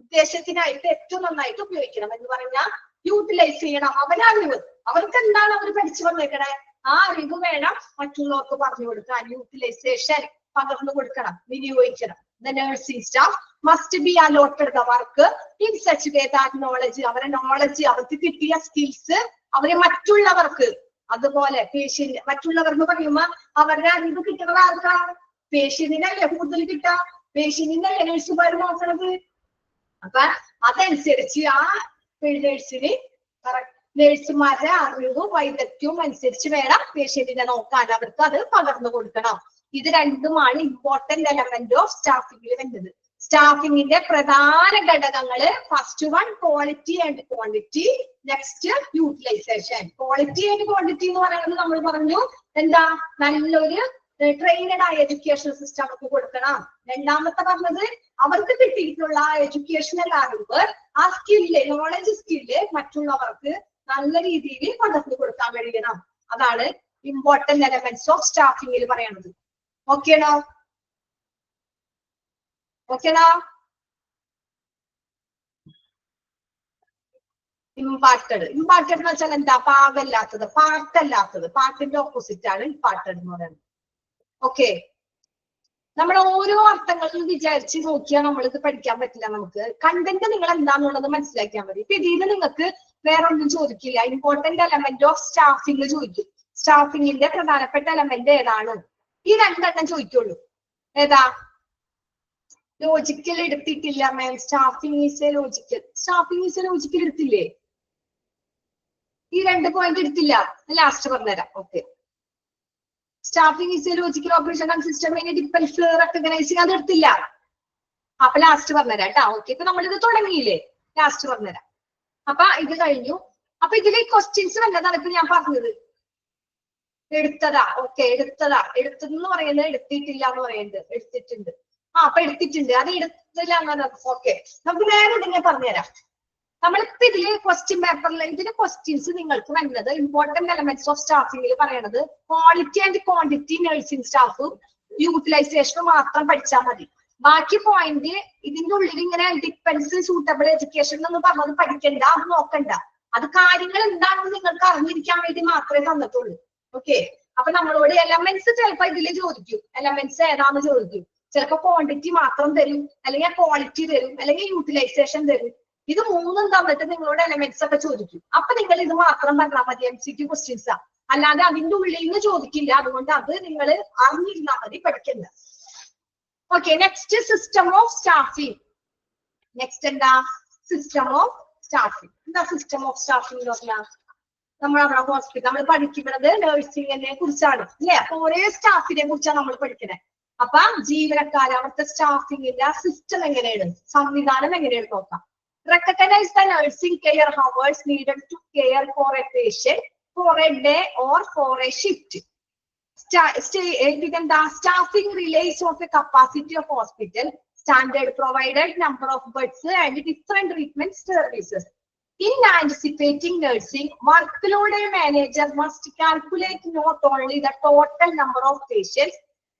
ഉദ്ദേശത്തിനായിട്ട് ഏറ്റവും നന്നായിട്ട് ഉപയോഗിക്കണം. എന്ന് പറഞ്ഞാൽ യൂട്ടിലൈസ് ചെയ്യണം. അവരറിവ്, അവർക്ക് എന്താണ് അവർ പഠിച്ചു വന്നേക്കണേ, ആ അറിവ് വേണം മറ്റുള്ളവർക്ക് പറഞ്ഞു കൊടുക്കാൻ. യൂട്ടിലൈസേഷൻ പകർന്നു കൊടുക്കണം, വിനിയോഗിക്കണം. The nursing staff must be allotted the work in such a way that knowledge, അവരെ നോളജ്, അവർക്ക് കിട്ടിയ സ്കിൽസ് അവരെ മറ്റുള്ളവർക്ക്, അതുപോലെ പേഷ്യന്റ്, മറ്റുള്ളവർക്ക് പറയുമ്പോ അവരുടെ അറിവ് കിട്ടുന്നത് ആർക്കാണ്? പേഷ്യന്റിനല്ലേ കൂടുതൽ കിട്ടുക. പേഷ്യന്റിനല്ലേ നഴ്സുമാർ നോക്കണത്. അപ്പൊ അതനുസരിച്ച് ആ നഴ്സുമാരുടെ അറിവും വൈദഗ്ധ്യവും അനുസരിച്ച് വേണം പേഷ്യന്റിനെ നോക്കാൻ. അവർക്ക് അത് പകർന്നു കൊടുക്കണം. ഇത് രണ്ടുമാണ് ഇമ്പോർട്ടന്റ് എലമെന്റ് ഓഫ് സ്റ്റാഫിംഗിൽ വരുന്നത്. സ്റ്റാഫിംഗിന്റെ പ്രധാന ഘടകങ്ങള് first one quality and quantity, next utilization. Quality and quantity എന്ന് പറയുന്നത് നമ്മൾ പറഞ്ഞു എന്താ? നല്ലൊരു ട്രെയിനഡ് ആയ എഡ്യൂക്കേഷൻ സിസ്റ്റം അവർക്ക് കൊടുക്കണം. രണ്ടാമത്തെ പറഞ്ഞത് അവർക്ക് കിട്ടിയിട്ടുള്ള എഡ്യൂക്കേഷണൽ അറിവ്, ആ സ്കില്ല്, നോളജ് സ്കില്ല് മറ്റുള്ളവർക്ക് നല്ല രീതിയിൽ പകർന്നു കൊടുക്കാൻ കഴിയണം. അതാണ് ഇമ്പോർട്ടന്റ് എലമെന്റ്സ് ഓഫ് സ്റ്റാഫിംഗിൽ പറയുന്നത്. ഓക്കേണോ? ഇമ്പാർട്ടഡ് എന്ന് വെച്ചാൽ എന്താ? പാകല്ലാത്തത്, പാർട്ടല്ലാത്തത്. പാർട്ടിന്റെ ഓപ്പോസിറ്റ് ആണ് ഇമ്പാർട്ടഡ് എന്ന് പറയുന്നത്. ഓക്കെ, നമ്മൾ ഓരോ അർത്ഥങ്ങളും വിചാരിച്ച് നോക്കിയാൽ നമ്മളിത് പഠിക്കാൻ പറ്റില്ല. നമുക്ക് കണ്ടന്റ് നിങ്ങൾ എന്താന്നുള്ളത് മനസ്സിലാക്കിയാൽ മതി. ഇപ്പൊ ഇതിന് നിങ്ങൾക്ക് വേറെ ഒന്നും ചോദിക്കില്ല. ഇമ്പോർട്ടന്റ് എലമെന്റ് ഓഫ് സ്റ്റാഫിംഗ് ചോദിക്കും. സ്റ്റാഫിംഗിന്റെ പ്രധാനപ്പെട്ട എലമെന്റ് ഏതാണ്? ഈ 2 എണ്ണം ചോദിക്കുള്ളൂ. ഏതാ? ലോജിക്കൽ എടുത്തിട്ടില്ല മാം. സ്റ്റാഫിംഗ് ഈസ് എ ലോജിക്കൽ എടുത്തില്ലേ? ഈ 2 പോയിന്റ് എടുത്തില്ല. ലാസ്റ്റ് പറഞ്ഞുതരാം. Okay, staffing is A logical operation consistent in dependence recognising, അത് എടുത്തില്ല. അപ്പൊ ലാസ്റ്റ് പറഞ്ഞുതരാം കേട്ടോ. ഓക്കെ, ഇപ്പൊ നമ്മളിത് തുടങ്ങിയില്ലേ? ലാസ്റ്റ് പറഞ്ഞുതരാം. അപ്പൊ ഇത് കഴിഞ്ഞു. അപ്പൊ ഇതിലെ ക്വസ്റ്റ്യൻസ് വന്നതാണ് ഇപ്പൊ ഞാൻ പറഞ്ഞത്. എടുത്തതാ, ഓക്കെ, എടുത്തെന്ന് പറയുന്നത് എടുത്തിട്ടില്ല എന്ന് പറയുന്നത്. എടുത്തിട്ടുണ്ട്. അപ്പൊ എടുത്തിട്ടുണ്ട്, അത് എടുത്തില്ല. ഓക്കെ, നമുക്ക് നേരെ ഇതിനെ പറഞ്ഞുതരാം. നമ്മളിപ്പോ ഇതില് ക്വസ്റ്റ്യൻ പേപ്പറിൽ ഇതിന് ക്വസ്റ്റ്യൻസ് നിങ്ങൾക്ക് വരുന്നത് ഇമ്പോർട്ടന്റ് എലമെന്റ്സ് ഓഫ് സ്റ്റാഫിംഗിൽ പറയണത് ക്വാളിറ്റി ആൻഡ് ക്വാണ്ടിറ്റി നഴ്സിംഗ് സ്റ്റാഫും യൂട്ടിലൈസേഷനും മാത്രം പഠിച്ചാൽ മതി. ബാക്കി പോയിന്റ് ഇതിന്റെ ഉള്ളിൽ ഇങ്ങനെ ഡിപ്പെൻസ് സൂട്ടബിൾ എഡ്യൂക്കേഷൻ എന്ന് പറഞ്ഞത് പഠിക്കണ്ട, അത് നോക്കണ്ട. അത് കാര്യങ്ങൾ എന്താണെന്ന് നിങ്ങൾക്ക് അറിഞ്ഞിരിക്കാൻ വേണ്ടി മാത്രമേ തന്നിട്ടുള്ളൂ. ഓക്കെ, അപ്പൊ നമ്മളോട് എലമെന്റ്സ് ചിലപ്പോ ഇതില് ചോദിക്കും, എലമെന്റ്സ് ഏതാന്ന് ചോദിക്കും. ചിലപ്പോ ക്വാണ്ടിറ്റി മാത്രം തരും, അല്ലെങ്കിൽ ക്വാളിറ്റി തരും, അല്ലെങ്കിൽ യൂട്ടിലൈസേഷൻ തരും. ഇത് മൂന്നും തന്നിട്ട് നിങ്ങളോട് എലമെന്റ്സ് ഒക്കെ ചോദിക്കും. അപ്പൊ നിങ്ങൾ ഇത് മാത്രം പറഞ്ഞാൽ മതി. MCQ ക്വസ്റ്റ്യൻസാ, അല്ലാതെ അതിന്റെ ഉള്ളിൽ നിന്ന് ചോദിക്കില്ല. അതുകൊണ്ട് അത് നിങ്ങൾ അറിഞ്ഞിരുന്നാൽ മതി, പഠിക്കണ്ട. Okay, next system of staffing. Next എന്താ? System of staffing. എന്താ സിസ്റ്റം ഓഫ് സ്റ്റാഫിംഗ് എന്ന് പറഞ്ഞാൽ? നമ്മുടെ ഹോസ്പിറ്റൽ നമ്മൾ പഠിക്കുന്നത് നഴ്സിംഗിനെ കുറിച്ചാണ് അല്ലെ? അപ്പൊ ഒരേ സ്റ്റാഫിനെ കുറിച്ചാണ് നമ്മൾ പഠിക്കുന്നത്. അപ്പൊ ജീവനക്കാർ, അവിടുത്തെ സ്റ്റാഫിംഗിന്റെ സിസ്റ്റം എങ്ങനെയാണ്, സംവിധാനം എങ്ങനെയാണ് നോക്കാം. Recognize the nursing care hours needed to care for a patient for a day or for a shift. Staffing relays of the capacity of hospital, standard provided number of beds and different treatment services. In anticipating nursing, workload manager must calculate not only the total number of patients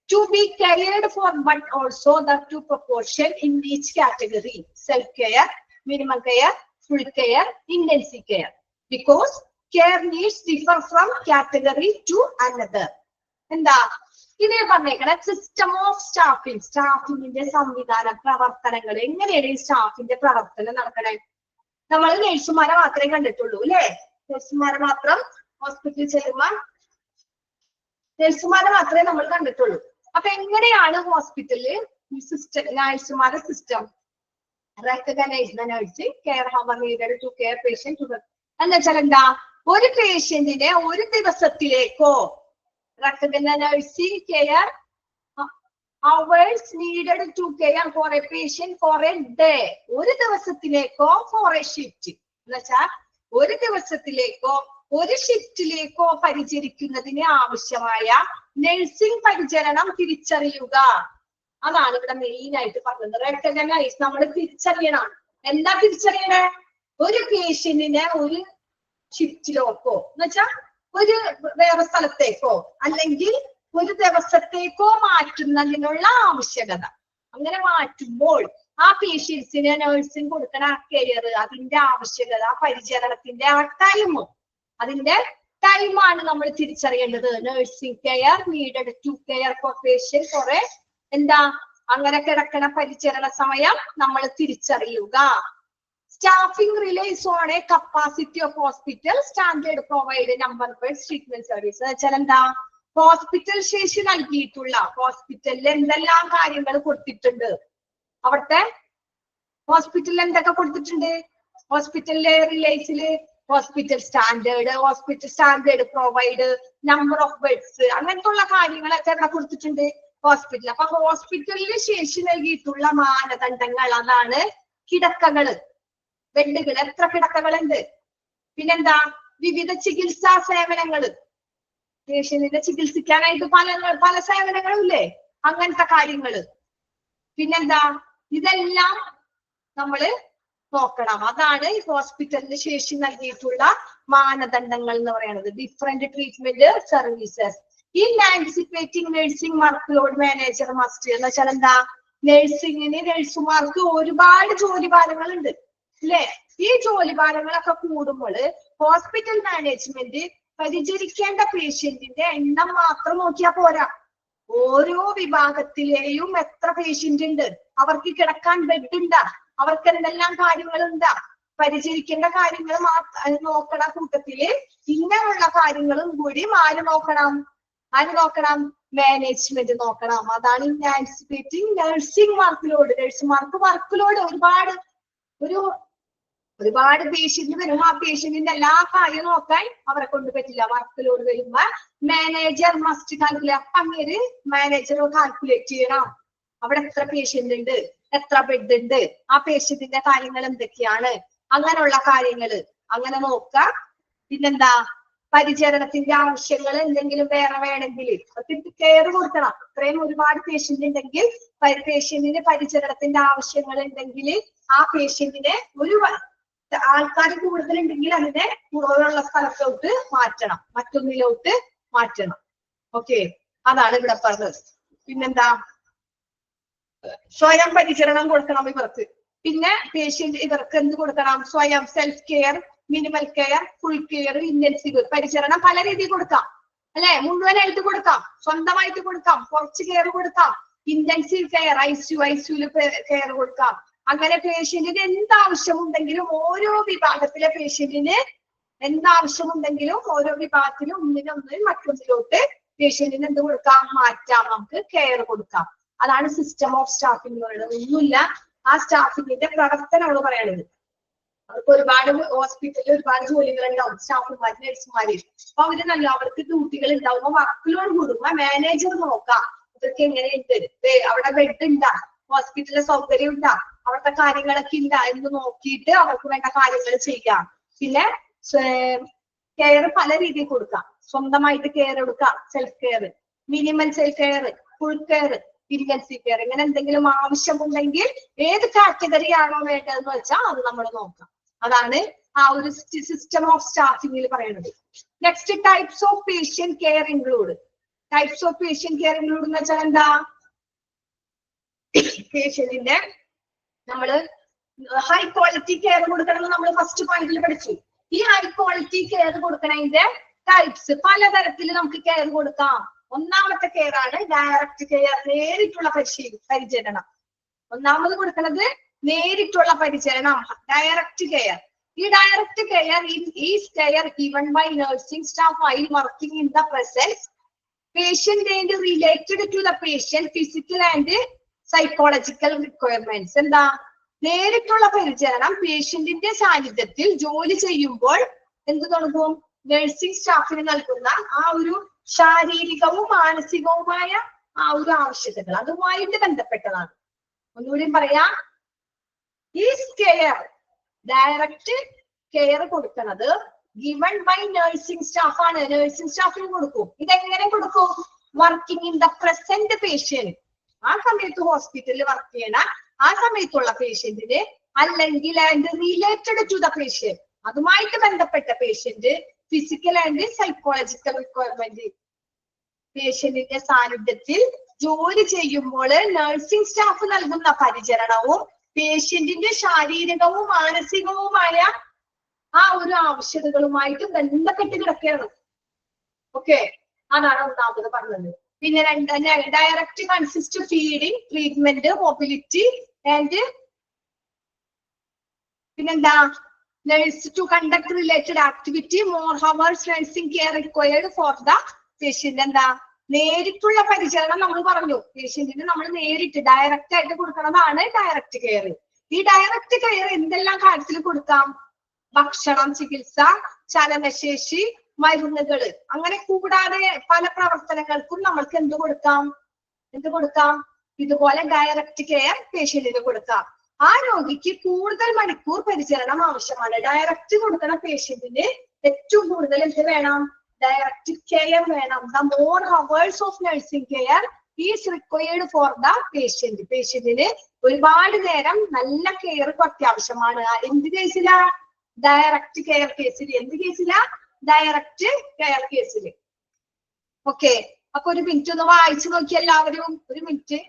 to be cared for, but also the to proportion in each category: self-care, minimum care, full care, intensive care, because care needs differ from category to another. എന്താ ഇതിൽ പറഞ്ഞേക്കണ? System of staffing. സ്റ്റാഫിംഗിന്റെ സംവിധാന പ്രവർത്തനങ്ങൾ എങ്ങനെയാണ് ഈ സ്റ്റാഫിന്റെ പ്രവർത്തനം നടക്കണേ? നമ്മൾ നഴ്സുമാരെ മാത്രമേ കണ്ടിട്ടുള്ളൂ അല്ലെ? നഴ്സുമാരെ മാത്രം ഹോസ്പിറ്റലിൽ ചെല്ലുമ്പോൾ നഴ്സുമാരെ മാത്രമേ നമ്മൾ കണ്ടിട്ടുള്ളൂ. അപ്പൊ എങ്ങനെയാണ് ഹോസ്പിറ്റലിൽ സിസ്റ്റം, നഴ്സുമാരുടെ system? Recognize the nursing care hour needed to care patient to. എന്ന് വെച്ചാൽ എന്താ? ഒരു പേഷ്യന്റിനെ ഒരു ദിവസത്തിലേക്കോ, recognize nursing care hours needed to care for a patient for a day. ഒരു ദിവസത്തിലേക്കോ for a shift. എന്ന് വെച്ചാൽ ഒരു ദിവസത്തിലേക്കോ ഒരു ഷിഫ്റ്റിലേക്കോ പരിചരിക്കുന്നതിന് ആവശ്യമായ നഴ്സിംഗ് പരിചരണം തിരിച്ചറിയുക. അതാണ് ഇവിടെ മെയിൻ ആയിട്ട് പറഞ്ഞത്. റെക്കഗ്നൈസ്, നമ്മൾ തിരിച്ചറിയണം. എന്താ തിരിച്ചറിയണേ? ഒരു പേഷ്യന്റിനെ ഒരു ഷിഫ്റ്റിലേക്കോ എന്ന് വെച്ചാൽ ഒരു വേറെ സ്ഥലത്തേക്കോ അല്ലെങ്കിൽ ഒരു ദിവസത്തേക്കോ മാറ്റുന്നതിനുള്ള ആവശ്യകത. അങ്ങനെ മാറ്റുമ്പോൾ ആ പേഷ്യൻസിന് നഴ്സിംഗ് കൊടുക്കുന്ന കെയർ, അതിന്റെ ആവശ്യകത, പരിചരണത്തിന്റെ ആ അതിന്റെ ടൈമാണ് നമ്മൾ തിരിച്ചറിയേണ്ടത്. Nursing care needed to care for patient for a എന്താ അങ്ങനെ കിടക്കണ പരിചരണ സമയം നമ്മൾ തിരിച്ചറിയുക. Staffing relies on a capacity of hospital, standard provide number beds, treatment service. വെച്ചാൽ എന്താ? ഹോസ്പിറ്റൽ ശേഷി നൽകിയിട്ടുള്ള, ഹോസ്പിറ്റലിൽ എന്തെല്ലാം കാര്യങ്ങൾ കൊടുത്തിട്ടുണ്ട്, അവിടുത്തെ ഹോസ്പിറ്റലിൽ എന്തൊക്കെ കൊടുത്തിട്ടുണ്ട്, ഹോസ്പിറ്റലിലെ റിലേസില് hospital standard provide number of beds, അങ്ങനത്തെ ഉള്ള കാര്യങ്ങളൊക്കെ ഇവിടെ കൊടുത്തിട്ടുണ്ട് ഹോസ്പിറ്റൽ. അപ്പൊ ഹോസ്പിറ്റലിന് ശേഷി നൽകിയിട്ടുള്ള മാനദണ്ഡങ്ങൾ, അതാണ് കിടക്കകള്, ബെഡുകൾ, എത്ര കിടക്കകളുണ്ട്, പിന്നെന്താ വിവിധ ചികിത്സാ സേവനങ്ങള്, പേഷ്യന്റിനെ ചികിത്സിക്കാനായിട്ട് പല സേവനങ്ങളും ഇല്ലേ, അങ്ങനത്തെ കാര്യങ്ങള്, പിന്നെന്താ ഇതെല്ലാം നമ്മള് നോക്കണം. അതാണ് ഹോസ്പിറ്റലിന് ശേഷി നൽകിയിട്ടുള്ള മാനദണ്ഡങ്ങൾ എന്ന് പറയുന്നത്. Different treatment services. In anticipating nursing work load manager must എന്ന് വെച്ചാൽ എന്താ? നഴ്സുമാർക്ക് ഒരുപാട് ജോലിഭാരങ്ങളുണ്ട് അല്ലെ? ഈ ജോലിഭാരങ്ങളൊക്കെ കൂടുമ്പോൾ ഹോസ്പിറ്റൽ മാനേജ്മെന്റ് പരിചരിക്കേണ്ട പേഷ്യന്റിന്റെ എണ്ണം മാത്രം നോക്കിയാൽ പോരാ. ഓരോ വിഭാഗത്തിലെയും എത്ര പേഷ്യന്റ് ഉണ്ട്, അവർക്ക് കിടക്കാൻ ബെഡ് ഉണ്ടാ, അവർക്ക് എന്തെല്ലാം കാര്യങ്ങളുണ്ടാ, പരിചരിക്കേണ്ട കാര്യങ്ങൾ നോക്കണ കൂട്ടത്തില് ഇങ്ങനെയുള്ള കാര്യങ്ങളും കൂടി ആര് നോക്കണം? മാനേജ്മെന്റ് നോക്കണം. അതാണ് ആന്റിസിപ്പേറ്റിംഗ് നഴ്സിംഗ് വർക്ക് ലോഡ്. നഴ്സുമാർക്ക് വർക്ക് ലോഡ് ഒരുപാട് പേഷ്യന്റ് വരും. ആ പേഷ്യന്റിന്റെ എല്ലാ കാര്യം നോക്കാൻ അവരെ കൊണ്ട് പറ്റില്ല. വർക്ക് ലോഡ് വരുമ്പോ മാനേജർ മസ്റ്റ് കാൽക്കുലേറ്റ്. അങ്ങനെ മാനേജർ കാൽക്കുലേറ്റ് ചെയ്യണം. അവിടെ എത്ര പേഷ്യന്റ് ഉണ്ട്, എത്ര ബെഡ് ഉണ്ട്, ആ പേഷ്യന്റിന്റെ കാര്യങ്ങൾ എന്തൊക്കെയാണ്, അങ്ങനെയുള്ള കാര്യങ്ങള് അങ്ങനെ നോക്കുക. പിന്നെന്താ? പരിചരണത്തിന്റെ ആവശ്യങ്ങൾ എന്തെങ്കിലും വേറെ വേണമെങ്കിൽ കെയർ കൊടുക്കണം. ഇത്രയും ഒരുപാട് പേഷ്യന്റ് ഉണ്ടെങ്കിൽ പേഷ്യന്റിന് പരിചരണത്തിന്റെ ആവശ്യങ്ങൾ ഉണ്ടെങ്കിൽ ആ പേഷ്യന്റിനെ ഒരു ആൾക്കാർ കൂടുതലുണ്ടെങ്കിൽ അതിനെ കുറവുള്ള സ്ഥലത്തോട്ട് മാറ്റണം, മറ്റൊന്നിലോട്ട് മാറ്റണം. ഓക്കെ, അതാണ് ഇവിടെ പറഞ്ഞത്. പിന്നെന്താ, സ്വയം പരിചരണം കൊടുക്കണം ഇവർക്ക്. പിന്നെ പേഷ്യന്റ് ഇവർക്ക് എന്ത് കൊടുക്കണം? സ്വയം self care, minimal care, full care, intensive പരിചരണം പല രീതിയിൽ കൊടുക്കാം അല്ലെ. മുഴുവനായിട്ട് കൊടുക്കാം, സ്വന്തമായിട്ട് കൊടുക്കാം, കുറച്ച് കെയർ കൊടുക്കാം, ഇന്റൻസീവ് കെയർ, ഐസിയുല് കെയർ കൊടുക്കാം. അങ്ങനെ പേഷ്യന്റിന് എന്താവശ്യമുണ്ടെങ്കിലും ഓരോ വിഭാഗത്തിലെ പേഷ്യന്റിന് എന്താവശ്യമുണ്ടെങ്കിലും ഓരോ വിഭാഗത്തിലും ഒന്നിനൊന്നിൽ മറ്റൊന്നിലോട്ട് പേഷ്യന്റിന് എന്ത് കൊടുക്കാം? മാറ്റാം, നമുക്ക് കെയർ കൊടുക്കാം. അതാണ് സിസ്റ്റം ഓഫ് സ്റ്റാഫിംഗ് എന്ന് പറയുന്നത്. ഒന്നുമില്ല, ആ സ്റ്റാഫിങ്ങിന്റെ പ്രവർത്തനമാണ് പറയണത്. അവർക്ക് ഒരുപാട് ഹോസ്പിറ്റലിൽ ഒരുപാട് ജോലികൾ ഉണ്ടാവും, സ്റ്റാഫുമാര്, നഴ്സുമാര്. അപ്പൊ അവര് നല്ല അവർക്ക് ഡ്യൂട്ടികൾ ഉണ്ടാവുമ്പോ വർക്കിലോട് കൂടുമ്പോ മാനേജർ നോക്കാം ഇവർക്ക് എങ്ങനെയുണ്ട്, അവിടെ ബെഡ് ഉണ്ടാ, ഹോസ്പിറ്റലിലെ സൗകര്യം ഉണ്ടാ, അവിടുത്തെ കാര്യങ്ങളൊക്കെ ഉണ്ടാ എന്ന് നോക്കിയിട്ട് അവർക്ക് വേണ്ട കാര്യങ്ങൾ ചെയ്യാം. പിന്നെ കെയർ പല രീതിയിൽ കൊടുക്കാം. സ്വന്തമായിട്ട് കെയർ എടുക്കാം, self care, minimal self care, full care, intensive care. ഇങ്ങനെ എന്തെങ്കിലും ആവശ്യമുണ്ടെങ്കിൽ ഏത് കാറ്റഗറി ആണോ വേണ്ടതെന്ന് വെച്ചാൽ അത് നമ്മൾ നോക്കാം. അതാണ് ആ ഒരു സിസ്റ്റം ഓഫ് സ്റ്റാഫിംഗിൽ പറയുന്നത്. Next, types of patient care include. Types of patient care include എന്ന് വെച്ചാൽ എന്താ? പേഷ്യന്റിന്റെ നമ്മള് ഹൈ ക്വാളിറ്റി കെയർ കൊടുക്കണം നമ്മൾ ഫസ്റ്റ് പോയിന്റിൽ പഠിച്ചു. ഈ ഹൈ ക്വാളിറ്റി കെയർ കൊടുക്കണതിന്റെ ടൈപ്സ് പലതരത്തിൽ നമുക്ക് കെയർ കൊടുക്കാം. ഒന്നാമത്തെ കെയർ ആണ് ഡയറക്റ്റ് കെയർ, നേരിട്ടുള്ള പരിചരണം. ഒന്നാമത് കൊടുക്കുന്നത് നേരിട്ടുള്ള പരിചരണം, ഡയറക്റ്റ് കെയർ. ഈ direct care is care given by nursing staff while working in the presence patient and related to the patient physical and psychological requirements. എന്താ? നേരിട്ടുള്ള പരിചരണം പേഷ്യന്റിന്റെ സാന്നിധ്യത്തിൽ ജോലി ചെയ്യുമ്പോൾ എന്ത് നൽകും? നഴ്സിംഗ് സ്റ്റാഫിന് നൽകുന്ന ആ ഒരു ശാരീരികവും മാനസികവുമായ ആ ഒരു ആവശ്യകതകൾ അതുമായിട്ട് ബന്ധപ്പെട്ടതാണ്. ഒന്നുകൂടി പറയാം, ഈ കെയർ ഡയറക്റ്റ് കെയർ കൊടുക്കുന്നത് given by നഴ്സിംഗ് സ്റ്റാഫ് ആണ്. നഴ്സിംഗ് സ്റ്റാഫിന് കൊടുക്കും. ഇതെങ്ങനെ കൊടുക്കും? Working in the present patient, ആ സമയത്ത് ഹോസ്പിറ്റലിൽ വർക്ക് ചെയ്യണ ആ സമയത്തുള്ള പേഷ്യന്റിന്, അല്ലെങ്കിൽ and related to the patient, അതുമായിട്ട് ബന്ധപ്പെട്ട patient, physical and psychological requirement. പേഷ്യന്റിന്റെ സാന്നിധ്യത്തിൽ ജോലി ചെയ്യുമ്പോൾ നഴ്സിംഗ് സ്റ്റാഫ് നൽകുന്ന പരിചരണവും പേഷ്യന്റിന്റെ ശാരീരികവും മാനസികവുമായ ആ ഒരു ആവശ്യകതകളുമായിട്ട് ബന്ധപ്പെട്ട് കിടക്കുകയാണ്. ഓക്കെ, അതാണ് ഒന്നാമത് പറഞ്ഞത്. പിന്നെ direct consist feeding, treatment, mobility and പിന്നെന്താ? nurse to conduct related activity, more hours nursing care required for the patient. എന്താ? നേരിട്ടുള്ള പരിചരണം നമ്മൾ പറഞ്ഞു. പേഷ്യന്റിന് നമ്മൾ നേരിട്ട് ഡയറക്റ്റ് ആയിട്ട് കൊടുക്കുന്നതാണ് ഡയറക്റ്റ് കെയർ. ഈ ഡയറക്റ്റ് കെയർ എന്തെല്ലാം കാര്യത്തിൽ കൊടുക്കാം? ഭക്ഷണം, ചികിത്സ, ചലനശേഷി, മരുന്നുകള്, അങ്ങനെ കൂടാതെ പല പ്രവർത്തനങ്ങൾക്കും നമ്മൾക്ക് എന്ത് കൊടുക്കാം? ഇതുപോലെ ഡയറക്റ്റ് കെയർ പേഷ്യന്റിന് കൊടുക്കാം. ആ രോഗിക്ക് കൂടുതൽ മണിക്കൂർ പരിചരണം ആവശ്യമാണ്. ഡയറക്റ്റ് കൊടുക്കുന്ന പേഷ്യന്റിന് ഏറ്റവും കൂടുതൽ എന്ത് വേണം? ഡയറക്റ്റ് കെയർ വേണം. The more hours of nursing care is required for the patient. പേഷ്യന്റിന് ഒരുപാട് നേരം നല്ല കെയർ അത്യാവശ്യമാണ്. എന്ത് കേസിലാ? ഡയറക്റ്റ് കെയർ കേസിൽ. എന്ത് കേസിലാ? ഡയറക്റ്റ് കെയർ കേസിൽ. ഓക്കെ, അപ്പൊ ഒരു മിനിറ്റ് ഒന്ന് വായിച്ചു നോക്കി എല്ലാവരും. ഒരു മിനിറ്റ്.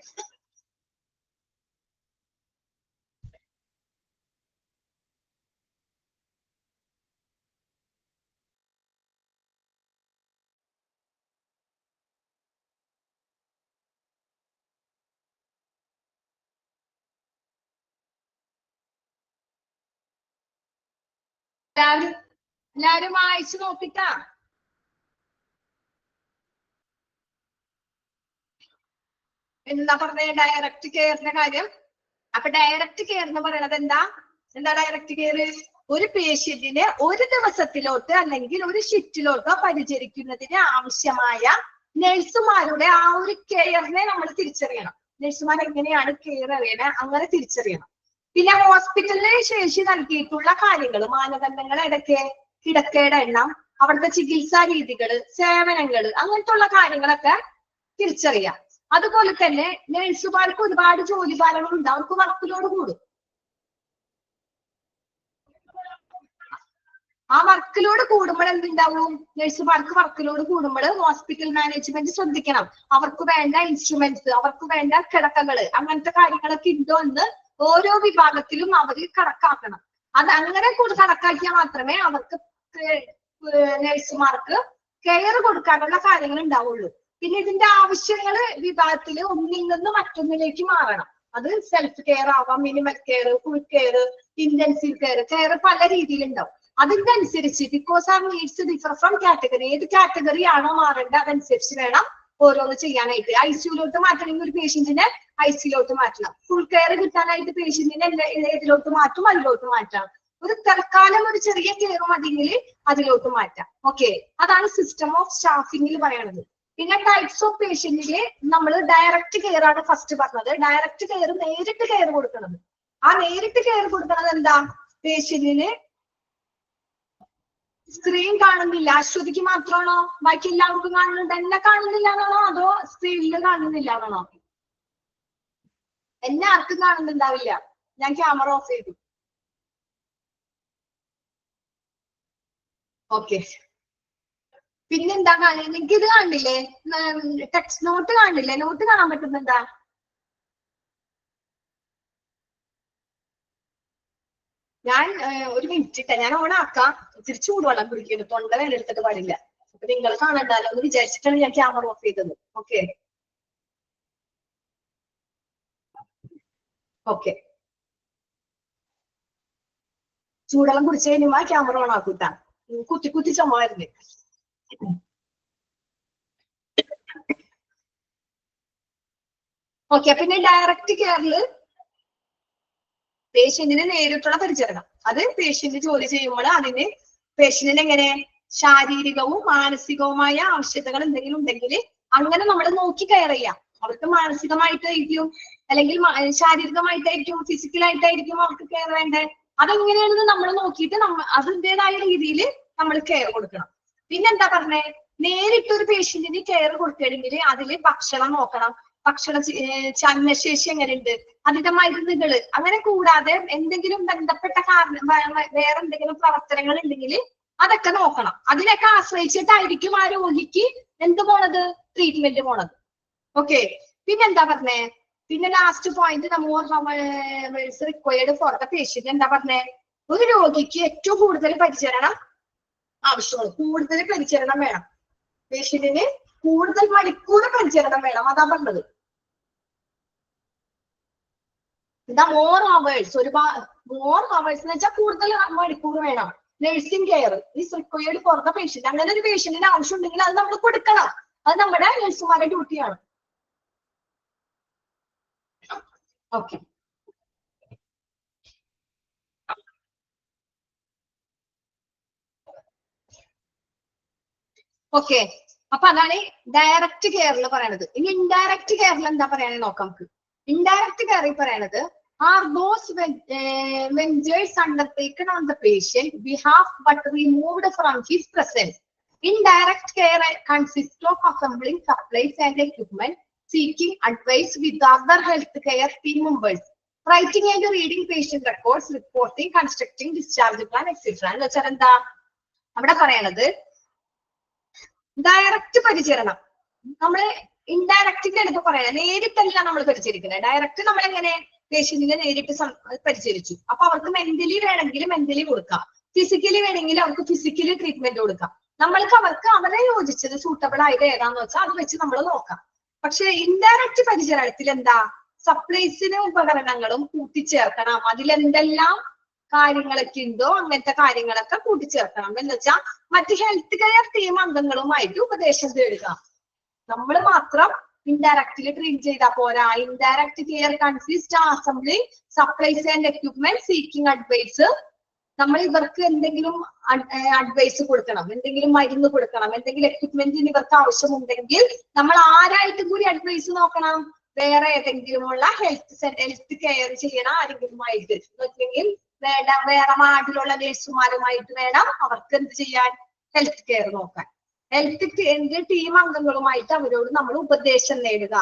എല്ലാവരും വായിച്ചു നോക്കിട്ടാ. എന്താ പറഞ്ഞ ഡയറക്റ്റ് കെയറിന്റെ കാര്യം? അപ്പൊ ഡയറക്റ്റ് കെയർ എന്ന് പറയുന്നത് എന്താ ഡയറക്റ്റ് കെയർ? ഒരു പേഷ്യന്റിനെ ഒരു ദിവസത്തിലോട്ട് അല്ലെങ്കിൽ ഒരു ഷിഫ്റ്റിലോട്ടോ പരിചരിക്കുന്നതിന് ആവശ്യമായ നഴ്സുമാരുടെ ആ ഒരു കെയറിനെ നമ്മൾ തിരിച്ചറിയണം. നഴ്സുമാർ എങ്ങനെയാണ് കെയർ അറിയണേ, അങ്ങനെ തിരിച്ചറിയണം. പിന്നെ ഹോസ്പിറ്റലിന് ശേഷി നൽകിയിട്ടുള്ള കാര്യങ്ങൾ, മാനദണ്ഡങ്ങൾ ഏതൊക്കെ? കിടക്കയുടെ എണ്ണം, അവിടുത്തെ ചികിത്സാ രീതികള്, സേവനങ്ങള്, അങ്ങനത്തെ ഉള്ള കാര്യങ്ങളൊക്കെ തിരിച്ചറിയാം. അതുപോലെ തന്നെ നഴ്സുമാർക്ക് ഒരുപാട് ജോലി ഭാരങ്ങളുണ്ട്, അവർക്ക് വർക്കിലോട് കൂടും. ആ വർക്ക് ലോഡ് കൂടുമ്പോൾ എന്തുണ്ടാവും? നഴ്സുമാർക്ക് വർക്ക് ലോഡ് കൂടുമ്പോൾ ഹോസ്പിറ്റൽ മാനേജ്മെന്റ് ശ്രദ്ധിക്കണം. അവർക്ക് വേണ്ട ഇൻസ്ട്രുമെന്റ്സ്, അവർക്ക് വേണ്ട കിടക്കകള്, അങ്ങനത്തെ കാര്യങ്ങളൊക്കെ ഉണ്ടോ എന്ന് ഓരോ വിഭാഗത്തിലും അവർ കണക്കാക്കണം. അത് അങ്ങനെ കണക്കാക്കിയാൽ മാത്രമേ അവർക്ക് നഴ്സുമാർക്ക് കെയർ കൊടുക്കാനുള്ള കാര്യങ്ങൾ ഉണ്ടാവുള്ളൂ. പിന്നെ ഇതിന്റെ ആവശ്യങ്ങൾ വിഭാഗത്തിൽ ഒന്നിൽ നിന്ന് മറ്റൊന്നിലേക്ക് മാറണം. അത് സെൽഫ് കെയർ ആവാം, minimal care, full care, intensive care, care പല രീതിയിലുണ്ടാവും. അതിന്റെ അനുസരിച്ച് because our needs differ from category, ഏത് കാറ്റഗറി ആണോ മാറേണ്ടത് അതനുസരിച്ച് വേണം ഓരോന്ന് ചെയ്യാനായിട്ട്. ഐസിയുലോട്ട് മാറ്റണമെങ്കിൽ ഒരു പേഷ്യന്റിനെ ഐസിയുലോട്ട് മാറ്റണം. ഫുൾ കെയർ കിട്ടാനായിട്ട് പേഷ്യന്റിനെ ഏതിലോട്ട് മാറ്റും? അതിലോട്ട് മാറ്റാം. ഒരു തൽക്കാലം ഒരു ചെറിയ കെയർ മതിയെങ്കിൽ അതിലോട്ട് മാറ്റാം. ഓക്കെ, അതാണ് സിസ്റ്റം ഓഫ് സ്റ്റാഫിംഗിൽ പറയണത്. പിന്നെ ടൈപ്സ് ഓഫ് പേഷ്യന്റില് നമ്മൾ ഡയറക്റ്റ് കെയർ ആണ് ഫസ്റ്റ് പറഞ്ഞത്. ഡയറക്റ്റ് കെയർ നേരിട്ട് കെയർ കൊടുക്കുന്നത്. ആ നേരിട്ട് കെയർ കൊടുക്കുന്നത് എന്താ? പേഷ്യന്റിന് സ്ക്രീൻ കാണുന്നില്ല, അശ്വതിക്ക് മാത്രമാണോ? ബാക്കി എല്ലാവർക്കും കാണുന്നുണ്ട്. എന്നെ കാണുന്നില്ല എന്നാണോ അതോ സ്ക്രീനിൽ കാണുന്നില്ല എന്നാണോ? എന്നെ ആർക്കും കാണുന്നുണ്ടാവില്ല, ഞാൻ ക്യാമറ ഓഫ് ചെയ്തു. ഓക്കെ, പിന്നെന്താ കാണുന്നത്? നിങ്ങൾക്ക് ഇത് കാണില്ലേ? ടെക്സ്റ്റ് നോട്ട് കാണില്ലേ? നോട്ട് കാണാൻ പറ്റുന്നുണ്ടാ? ഞാൻ ഒരു മിനിറ്റ് ഇട്ട, ഞാൻ ഓണാക്കാം. ഇത്തിരി ചൂടുവെള്ളം കുടിക്കുന്നു, തൊണ്ട വേദന എടുത്തിട്ട് പാടില്ല. അപ്പൊ നിങ്ങൾ കാണണ്ടല്ലോ എന്ന് വിചാരിച്ചിട്ടാണ് ഞാൻ ക്യാമറ ഓഫ് ചെയ്തത്. ഓക്കെ ഓക്കെ, ചൂടുവെള്ളം കുടിച്ചു കഴിയുമ്പോ ക്യാമറ ഓൺ ആക്കൂട്ടാ. കുത്തി കുത്തി ചുമരുന്നേ. ഓക്കെ, പിന്നെ ഡയറക്റ്റ് കെയറിൽ പേഷ്യന്റിന് നേരിട്ടുള്ള പരിചരണം. അത് പേഷ്യന്റ് ജോലി ചെയ്യുമ്പോൾ അതിന് പേഷ്യന്റിന് എങ്ങനെ ശാരീരികവും മാനസികവുമായ ആവശ്യതകൾ എന്തെങ്കിലും ഉണ്ടെങ്കിൽ അങ്ങനെ നമ്മൾ നോക്കി കെയർ ചെയ്യാം. അവർക്ക് മാനസികമായിട്ടായിരിക്കും അല്ലെങ്കിൽ ശാരീരികമായിട്ടായിരിക്കും ഫിസിക്കലായിട്ടായിരിക്കും അവർക്ക് കെയർ വേണ്ടത്. അതെങ്ങനെയാണെന്ന് നമ്മൾ നോക്കിയിട്ട് അതിൻ്റെതായ രീതിയിൽ നമ്മൾ കെയർ കൊടുക്കണം. പിന്നെന്താ പറഞ്ഞേ? നേരിട്ടൊരു പേഷ്യന്റിന് കെയർ കൊടുക്കണമെങ്കിൽ അതില് ഭക്ഷണം നോക്കണം. ഭക്ഷണ ചലനശേഷി എങ്ങനെയുണ്ട്, അതിന്റെ മരുന്നുകള്, അങ്ങനെ കൂടാതെ എന്തെങ്കിലും ബന്ധപ്പെട്ട വേറെ എന്തെങ്കിലും പ്രവർത്തനങ്ങൾ ഉണ്ടെങ്കിൽ അതൊക്കെ നോക്കണം. അതിനൊക്കെ ആശ്രയിച്ചിട്ടായിരിക്കും ആ രോഗിക്ക് എന്ത് പോണത്? ട്രീറ്റ്മെന്റ് പോണത്. ഓക്കെ, പിന്നെന്താ പറഞ്ഞേ? പിന്നെ last point more hours required for the patient. എന്താ പറഞ്ഞേ? ഒരു രോഗിക്ക് ഏറ്റവും കൂടുതൽ പരിചരണം ആവശ്യമാണ്. കൂടുതൽ പരിചരണം വേണം. പേഷ്യന്റിന് കൂടുതൽ മണിക്കൂർ പരിചരണം വേണം. അതാ പറഞ്ഞത്. എന്താ മോർ ഹവേഴ്സ്? മോർ ഹവേഴ്സ് എന്ന് വെച്ചാൽ കൂടുതൽ മണിക്കൂർ വേണം. Nursing care is required for the patient. അങ്ങനെ ഒരു പേഷ്യന്റിന് ആവശ്യം ഉണ്ടെങ്കിൽ അത് നമ്മൾ കൊടുക്കണം. അത് നമ്മുടെ നഴ്സുമാരുടെ ഡ്യൂട്ടിയാണ്. ഓക്കെ, ഓക്കെ, അപ്പൊ അതാണ് ഡയറക്റ്റ് കെയറിൽ പറയണത്. ഇനി ഇൻഡയറക്റ്റ് കെയറിൽ എന്താ പറയാൻ നോക്കാം നമുക്ക്. ഇൻഡയറക്റ്റ് കെയറിൽ പറയണത് are those ventures undertaken on the patient behalf but removed from his presence. Indirect care consists of assembling supplies and equipment, seeking advice with other healthcare team members, writing and reading patient records, reporting, constructing discharge plan, etc. എന്ന് വെച്ചാൽ എന്താ അവിടെ പറയണത്? ഡയറക്റ്റ് പരിചരണം. നമ്മള് ഇൻഡയറക്റ്റിന്റെ അടുത്ത് പറയാം, നേരിട്ടല്ല നമ്മൾ പരിചരിക്കുന്നത്. ഡയറക്റ്റ് നമ്മൾ എങ്ങനെ പേഷ്യന്റിനെ നേരിട്ട് പരിചരിച്ചു. അപ്പൊ അവർക്ക് മെന്റലി വേണമെങ്കിൽ മെന്റലി കൊടുക്കാം, ഫിസിക്കലി വേണമെങ്കിൽ അവർക്ക് ഫിസിക്കലി ട്രീറ്റ്മെന്റ് കൊടുക്കാം. നമ്മൾക്ക് അവർക്ക് അവരെ യോജിച്ചത് സൂട്ടബിൾ ആയിട്ട് ഏതാന്ന് വെച്ചാൽ അത് വെച്ച് നമ്മൾ നോക്കാം. പക്ഷെ ഇൻഡയറക്റ്റ് പരിചരണത്തിൽ എന്താ? സപ്ലൈസിന് ഉപകരണങ്ങളും കൂട്ടിച്ചേർക്കണം. അതിലെന്തെല്ലാം കാര്യങ്ങളൊക്കെ ഉണ്ടോ അങ്ങനത്തെ കാര്യങ്ങളൊക്കെ കൂട്ടിച്ചേർക്കണം. എന്ന് വെച്ചാൽ മറ്റ് ഹെൽത്ത് കെയർ ടീം അംഗങ്ങളുമായിട്ട് ഉപദേശം തേടുക. നമ്മൾ മാത്രം ഇൻഡയറക്റ്റ്ലി ട്രീറ്റ് ചെയ്താൽ പോരാ. Indirect care consist assembling supplies and equipment, seeking advice. നമ്മൾ ഇവർക്ക് എന്തെങ്കിലും അഡ്വൈസ് കൊടുക്കണം, എന്തെങ്കിലും മരുന്ന് കൊടുക്കണം, എന്തെങ്കിലും എക്യുപ്മെന്റിന് ഇവർക്ക് ആവശ്യമുണ്ടെങ്കിൽ നമ്മൾ ആരായിട്ടും കൂടി അഡ്വൈസ് നോക്കണം. വേറെ ഏതെങ്കിലുമുള്ള ഹെൽത്ത് കെയർ ചെയ്യണ ആരെങ്കിലുമായിട്ട്, അല്ലെങ്കിൽ വേറെ നാട്ടിലുള്ള നഴ്സുമാരുമായിട്ട് വേണം അവർക്ക് എന്ത് ചെയ്യാൻ? ഹെൽത്ത് കെയർ നോക്കാൻ. ഹെൽത്ത് കെയർ ടീം അംഗങ്ങളുമായിട്ട് അവരോട് നമ്മൾ ഉപദേശം നേടുക.